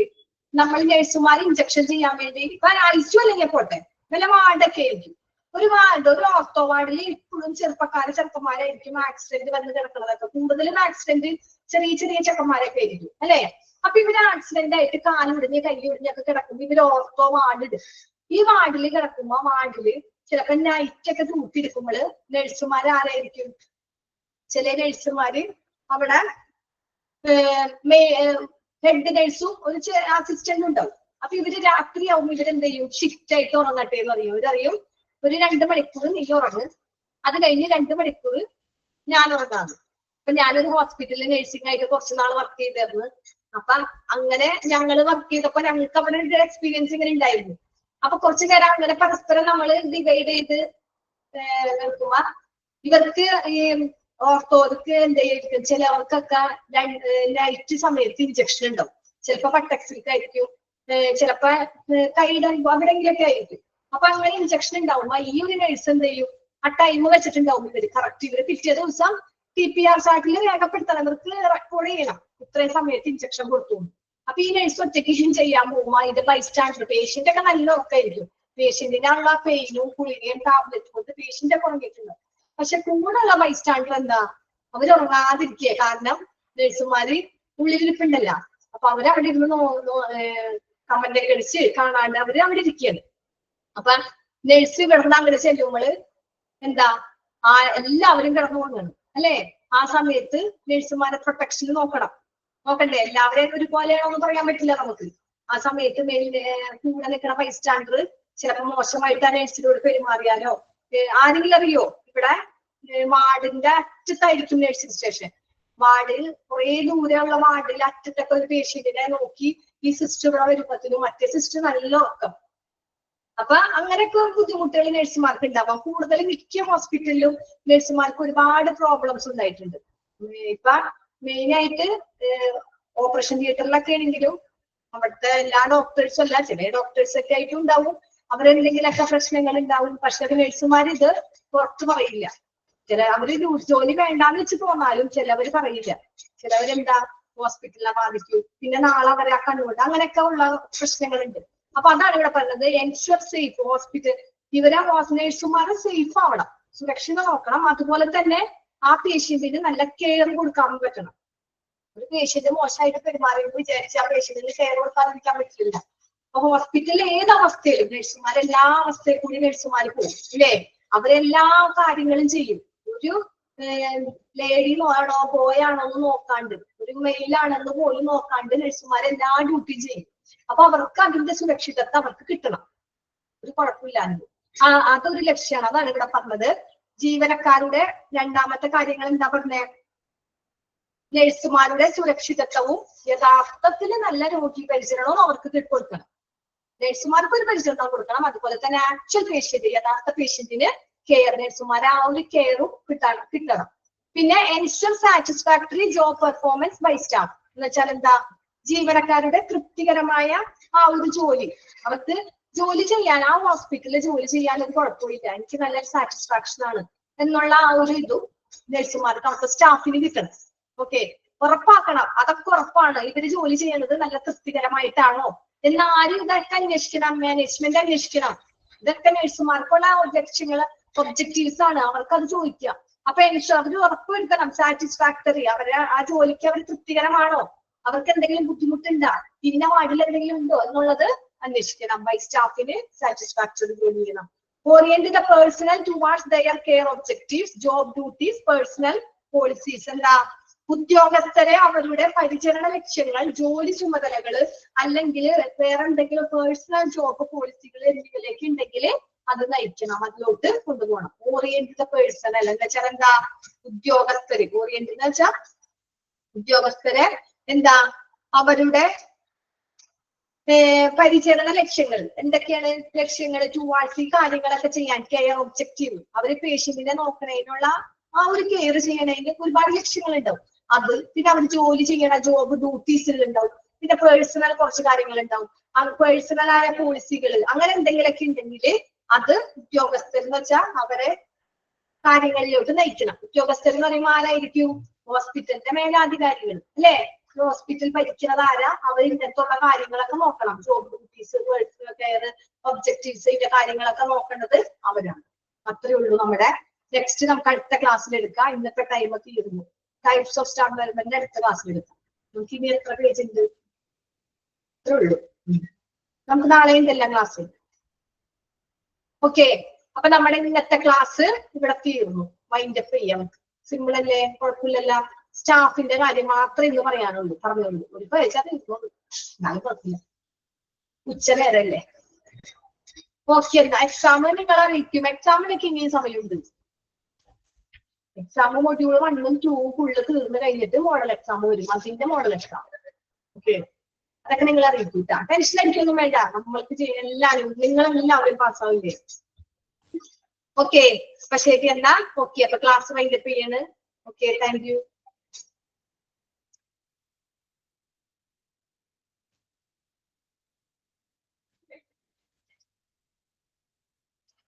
നമ്മൾ നഴ്സുമാർ ഇഞ്ചക്ഷൻ ചെയ്യാൻ വേണ്ടി, ഇപ്പൊ ICU അല്ലെങ്കിൽ പോട്ടെ, വല്ല വാർഡൊക്കെ ആയിരിക്കും. ഒരു ഓർത്തോ വാർഡിൽ ഇപ്പോഴും ചെറുപ്പക്കാരായിരിക്കും ആക്സിഡന്റ് വന്ന് കിടക്കുന്നതൊക്കെ. കൂടുതലും ആക്സിഡന്റ് ചെറിയ ചെക്കന്മാരൊക്കെ ആയിരിക്കും, അല്ലെ? അപ്പൊ ഇവര് ആക്സിഡന്റ് ആയിട്ട് കാലൊടിഞ്ഞ് കൈയൊടിഞ്ഞൊക്കെ കിടക്കുമ്പോ ഇവര് ഓർത്തോ വാർഡ് ഇടും. ഈ വാർഡിൽ കിടക്കുമ്പോ വാർഡില് ചിലപ്പോ നൈറ്റ് ഒക്കെ തൂക്കിയെടുക്കുമ്പോൾ നഴ്സുമാർ ആരായിരിക്കും? ചില നഴ്സുമാര് അവിടെ ഹെഡ് നഴ്സും ഒരു അസിസ്റ്റന്റും ഉണ്ടാവും. അപ്പൊ ഇവര് രാത്രിയാവുമ്പോ ഇവരെന്ത് ചെയ്യും? ഷിഫ്റ്റ് ആയിട്ട് ഉറങ്ങട്ടെ എന്ന് പറയും. ഇവരറിയും ഒരു 2 മണിക്കൂർ നീ ഉറങ്ങ്, അത് കഴിഞ്ഞ് 2 മണിക്കൂർ ഞാൻ ഉറങ്ങാന്ന്. അപ്പൊ ഞാനൊരു ഹോസ്പിറ്റലിൽ നഴ്സിംഗ് ആയിട്ട് കുറച്ച് നാൾ വർക്ക് ചെയ്തിരുന്നു. അപ്പൊ അങ്ങനെ ഞങ്ങള് വർക്ക് ചെയ്തപ്പോ ഞങ്ങൾക്ക് അവിടെ ഒരു എക്സ്പീരിയൻസ് ഇങ്ങനെ ഉണ്ടായിരുന്നു. അപ്പൊ കുറച്ചു നേരം അങ്ങനെ പരസ്പരം നമ്മൾ ഡിവൈഡ് ചെയ്ത് നിൽക്കുമ്പോ ഇവർക്ക് ഈ ഓർത്തോർക്ക് എന്തായിരിക്കും, ചിലവർക്കൊക്കെ നൈറ്റ് സമയത്ത് ഇഞ്ചക്ഷൻ ഉണ്ടാവും. ചിലപ്പോ പട്ടക്സിലേക്കായിരിക്കും, ചിലപ്പോ കൈയുടെ എവിടെയെങ്കിലൊക്കെ ആയിരിക്കും. അപ്പൊ അങ്ങനെ ഇഞ്ചക്ഷൻ ഉണ്ടാവുമ്പോ ഈ ഒരു നഴ്സ് എന്ത് ചെയ്യും? ആ ടൈം വെച്ചിട്ടുണ്ടാവും ഇവര് കറക്റ്റ്. ഇവര് പിറ്റേ ദിവസം TPR ചാർട്ടിൽ രേഖപ്പെടുത്തണം, ഇവർക്ക് റെക്കോർഡ് ചെയ്യണം ഇത്രയും സമയത്ത് ഇഞ്ചക്ഷൻ കൊടുത്തു. അപ്പൊ ഈ നഴ്സ് ഒറ്റയ്ക്ക് ചെയ്യാൻ പോകുമ്പോ അതിന്റെ ബൈസ്റ്റാൻഡർ, പേഷ്യന്റ് ഒക്കെ നല്ല ഉറക്കായിരിക്കും. പേഷ്യന്റിനുള്ള പെയിനും ഗുളികയും ടാബ്ലറ്റ് കൊണ്ട് പേഷ്യന്റ് ഒക്കെ ഉറങ്ങിയിട്ടുണ്ട്. പക്ഷെ കൂടെയുള്ള ബൈസ്റ്റാൻഡർ എന്താ? അവര് ഉറങ്ങാതിരിക്കുക. കാരണം നഴ്സുമാര് ഉള്ളിലിരിപ്പുണ്ടല്ല. അപ്പൊ അവരവിടെ ഇരുന്ന് കമന്റ് ഒക്കെ അടിച്ച് കാണാണ്ട് അവര് അവിടെ ഇരിക്കുകയാണ്. അപ്പൊ നഴ്സ് കിടന്ന് അങ്ങനെ ചെല്ലുമ്പോള് എന്താ എല്ലാവരും കിടന്നു പോകുന്നതാണ്, അല്ലെ? ആ സമയത്ത് നഴ്സുമാരെ പ്രൊട്ടക്ഷൻ നോക്കണ്ടേ? എല്ലാവരെയും ഒരുപോലെയാണെന്ന് പറയാൻ പറ്റില്ല നമുക്ക്. ആ സമയത്ത് കൂടെ നിൽക്കുന്ന ബൈസ്റ്റാൻഡർ ചിലപ്പോ മോശമായിട്ട് ആ നഴ്സിനോട് പെരുമാറിയാലോ, ആരെങ്കിലും അറിയോ? ഇവിടെ വാർഡിന്റെ അറ്റത്തായിരിക്കും നഴ്സിംഗ് സ്റ്റേഷൻ. വാർഡിൽ കുറെ ദൂരെയുള്ള വാർഡിൽ അറ്റത്തൊക്കെ ഒരു പേഷ്യന്റിനെ നോക്കി ഈ സിസ്റ്റർ ഇവിടെ വരുമ്പത്തിനും മറ്റേ സിസ്റ്റർ നല്ല ഉറക്കം. അപ്പൊ അങ്ങനെയൊക്കെ ബുദ്ധിമുട്ടുകൾ നഴ്സുമാർക്ക് ഉണ്ടാവാം. കൂടുതൽ മിക്ക ഹോസ്പിറ്റലിലും നഴ്സുമാർക്ക് ഒരുപാട് പ്രോബ്ലംസ് ഉണ്ടായിട്ടുണ്ട്. ഇപ്പൊ മെയിൻ ആയിട്ട് ഓപ്പറേഷൻ തിയേറ്ററിലൊക്കെ ആണെങ്കിലും അവിടുത്തെ എല്ലാ ഡോക്ടേഴ്സും അല്ല, ചില ഡോക്ടേഴ്സ് ഒക്കെ ആയിട്ടും ഉണ്ടാവും, അവരെന്തെങ്കിലൊക്കെ പ്രശ്നങ്ങൾ ഉണ്ടാവും. പക്ഷെ നഴ്സുമാർ ഇത് പുറത്ത് പറയില്ല. അവര് ജോലി വേണ്ടാന്ന് വെച്ച് പോന്നാലും ചിലവര് പറയില്ല. ചിലവരെന്താ ഹോസ്പിറ്റലിനെ ബാധിക്കും, പിന്നെ നാളെ അവരെ ആ കണ്ടുകൊണ്ട് അങ്ങനെയൊക്കെ ഉള്ള പ്രശ്നങ്ങളുണ്ട്. അപ്പൊ അതാണ് ഇവിടെ പറഞ്ഞത്, എൻഷുർ സേഫ് ഹോസ്പിറ്റൽ. ഇവരെ നഴ്സുമാർ സേഫ് ആവണം, സുരക്ഷിത നോക്കണം. അതുപോലെ തന്നെ ആ പേഷ്യന്റിന് നല്ല കെയർ കൊടുക്കാൻ പറ്റണം. ഒരു പേഷ്യന്റ് മോശമായിട്ട് പെരുമാറിയെന്ന് വിചാരിച്ച് ആ പേഷ്യന്റിന് കെയർ കൊടുക്കാതിരിക്കാൻ പറ്റില്ല. അപ്പൊ ഹോസ്പിറ്റലിൽ ഏത് അവസ്ഥയിലും നഴ്സുമാർ എല്ലാ അവസ്ഥയിൽ കൂടി നഴ്സുമാർ പോകും, ഇല്ലേ? അവരെല്ലാ കാര്യങ്ങളും ചെയ്യും. ഒരു ലേഡി ആണോ ബോയ് ആണോ എന്ന് നോക്കാണ്ട്, ഒരു മെയിലാണെന്ന് പോലും നോക്കാണ്ട് നഴ്സുമാർ എല്ലാ ഡ്യൂട്ടിയും ചെയ്യും. അപ്പൊ അവർക്ക് അതിന്റെ സുരക്ഷിതത്വം അവർക്ക് കിട്ടണം, ഒരു കുഴപ്പമില്ലാണ്ട്. അതൊരു ലക്ഷ്യമാണ്. അതാണ് ഇവിടെ പറഞ്ഞത്. ജീവനക്കാരുടെ രണ്ടാമത്തെ കാര്യങ്ങൾ എന്താ പറഞ്ഞേ? നഴ്സുമാരുടെ സുരക്ഷിതത്വവും യഥാർത്ഥത്തിൽ നല്ല രോഗി പരിചരണവും അവർക്ക് കൊടുക്കണം. നഴ്സുമാർക്ക് ഒരു പരിചരണം കൊടുക്കണം. അതുപോലെ തന്നെ ആക്ച്വൽ പേഷ്യന്റ്, യഥാർത്ഥ പേഷ്യന്റിന് കെയർ, നഴ്സുമാർ ആ ഒരു കെയറും കിട്ടണം. പിന്നെ ensure satisfactory job performance by staff എന്ന് വെച്ചാൽ എന്താ? ജീവനക്കാരുടെ തൃപ്തികരമായ ആ ഒരു ജോലി, അവർക്ക് ജോലി ചെയ്യാൻ, ആ ഹോസ്പിറ്റലിൽ ജോലി ചെയ്യാൻ ഒരു കുഴപ്പമില്ല, എനിക്ക് നല്ല സാറ്റിസ്ഫാക്ഷൻ ആണ് എന്നുള്ള ആ ഒരു ഇതും നഴ്സുമാർക്ക് അവിടുത്തെ സ്റ്റാഫിന് കിട്ടണം. ഓക്കെ, ഉറപ്പാക്കണം. അതൊക്കെ ഉറപ്പാണ്. ഇവര് ജോലി ചെയ്യുന്നത് നല്ല തൃപ്തികരമായിട്ടാണോ എന്ന് ആരും ഇതൊക്കെ അന്വേഷിക്കണം, മാനേജ്മെന്റ് അന്വേഷിക്കണം. ഇതൊക്കെ നഴ്സുമാർക്കുള്ള ഒബ്ജക്റ്റീവ്സ് ആണ്, അവർക്ക് അത് ചോദിക്കാം. അപ്പൊ അവർ ഉറപ്പുവരുത്തണം സാറ്റിസ്ഫാക്ടറി, അവരെ ആ ജോലിക്ക് അവർ തൃപ്തികരമാണോ, അവർക്ക് എന്തെങ്കിലും ബുദ്ധിമുട്ടുണ്ടോ, പിന്നെ വാർഡിൽ എന്തെങ്കിലും ഉണ്ടോ എന്നുള്ളത് അന്വേഷിക്കണം. ബൈ സ്റ്റാഫിന് സാറ്റിസ്ഫാക്ടറി ജോലി ചെയ്യണം. Orient the personnel towards their care objectives, job duties, personnel policies. എന്താ? ഉദ്യോഗസ്ഥരെ അവരുടെ പരിചരണ ലക്ഷ്യങ്ങൾ, ജോലി ചുമതലകള് അല്ലെങ്കിൽ വേറെ എന്തെങ്കിലും പേഴ്സണൽ ജോബ് പോളിസികൾ എന്നിവയിലേക്ക് ഉണ്ടെങ്കിൽ അത് നയിക്കണം, അതിലോട്ട് കൊണ്ടുപോകണം. ഓറിയന്റഡ് പേഴ്സണൽ എന്ന് വെച്ചാൽ എന്താ? ഉദ്യോഗസ്ഥര്. ഓറിയന്റഡ് എന്ന് വെച്ചാൽ ഉദ്യോഗസ്ഥരെ എന്താ അവരുടെ പരിചരണ ലക്ഷ്യങ്ങൾ എന്തൊക്കെയാണ്? ലക്ഷ്യങ്ങൾ ടുവാർഡ്സ് ഈ കാര്യങ്ങളൊക്കെ ചെയ്യാൻ കെയർ ഒബ്ജക്റ്റീവ്. അവര് പേഷ്യന്റിനെ നോക്കണതിനുള്ള ആ ഒരു കെയർ ചെയ്യണതിന് ഒരുപാട് ലക്ഷ്യങ്ങൾ ഉണ്ടാവും. അത് പിന്നെ അവർ ജോലി ചെയ്യണ ജോബ് ഡ്യൂട്ടീസുകൾ ഉണ്ടാവും. പിന്നെ പേഴ്സണൽ കുറച്ച് കാര്യങ്ങൾ ഉണ്ടാവും. പേഴ്സണൽ ആയ പോളിസികൾ അങ്ങനെ എന്തെങ്കിലുമൊക്കെ ഉണ്ടെങ്കിൽ അത് ഉദ്യോഗസ്ഥർ എന്ന് വെച്ചാൽ അവരെ കാര്യങ്ങളിലോട്ട് നയിക്കണം. ഉദ്യോഗസ്ഥർ എന്ന് പറയുമ്പോൾ ആരായിരിക്കും? ഹോസ്പിറ്റലിന്റെ മേലാധികാരികൾ അല്ലെ? ഹോസ്പിറ്റൽ ഭരിക്കുന്നത് ആരാ? അവർ ഇങ്ങനത്തുള്ള കാര്യങ്ങളൊക്കെ നോക്കണം. Job duties, personal care, objectives ഇതിന്റെ കാര്യങ്ങളൊക്കെ നോക്കേണ്ടത് അവരാണ്. അത്രേ ഉള്ളൂ. നമ്മുടെ നെക്സ്റ്റ് നമുക്ക് അടുത്ത ക്ലാസ്സിൽ എടുക്കാം. ഇന്നത്തെ ടൈം തീരുന്നു. ടൈപ്സ് ഓഫ് സ്റ്റാഫ് ഡെവലപ്മെന്റ് അടുത്ത ക്ലാസ്സിൽ എടുക്കാം. നമുക്ക് ഇനി എത്ര പേജ് ഉണ്ട്? അത്രേ ഉള്ളൂ. നമുക്ക് നാളെ ഉണ്ടല്ലോ ക്ലാസ്. ഓക്കെ, അപ്പൊ നമ്മുടെ ഇന്നത്തെ ക്ലാസ് ഇവിടെ തീർന്നു. വൈൻഡപ്പ് ചെയ്യാം. സിമ്പിൾ അല്ലേ? കുഴപ്പമില്ലല്ല. സ്റ്റാഫിന്റെ കാര്യം മാത്രമേ ഇന്ന് പറയാനുള്ളൂ, പറഞ്ഞുള്ളൂ. ഒരു പേജ് അത് ഇരുന്നോളൂ, എന്നാലും കുഴപ്പമില്ല. ഉച്ചനേരം അല്ലേ? ഓക്കെ, എന്നാ എക്സാം നിങ്ങൾ അറിയിക്കും. എക്സാമിനൊക്കെ ഇനിയും സമയമുണ്ട്. എക്സാം മൊഡ്യൂൾ 1ഉം 2ഉം ഫുള്ള് തീർന്നു കഴിഞ്ഞിട്ട് മോഡൽ എക്സാം വരും. അതിന്റെ മോഡൽ എക്സാം. ഓക്കെ, അതൊക്കെ നിങ്ങൾ അറിയിക്കൂട്ടാ. ടെൻഷൻ അടിക്കൊന്നും വേണ്ട. നമ്മൾക്ക് എല്ലാവരും നിങ്ങളെല്ലാവരും പാസ്സാവില്ലേ? ഓക്കെ, അപ്പൊ ശരി എന്നാ. ഓക്കെ, അപ്പൊ ക്ലാസ് വൈൻഡപ്പ് ചെയ്യാണ്. Okay, thank U.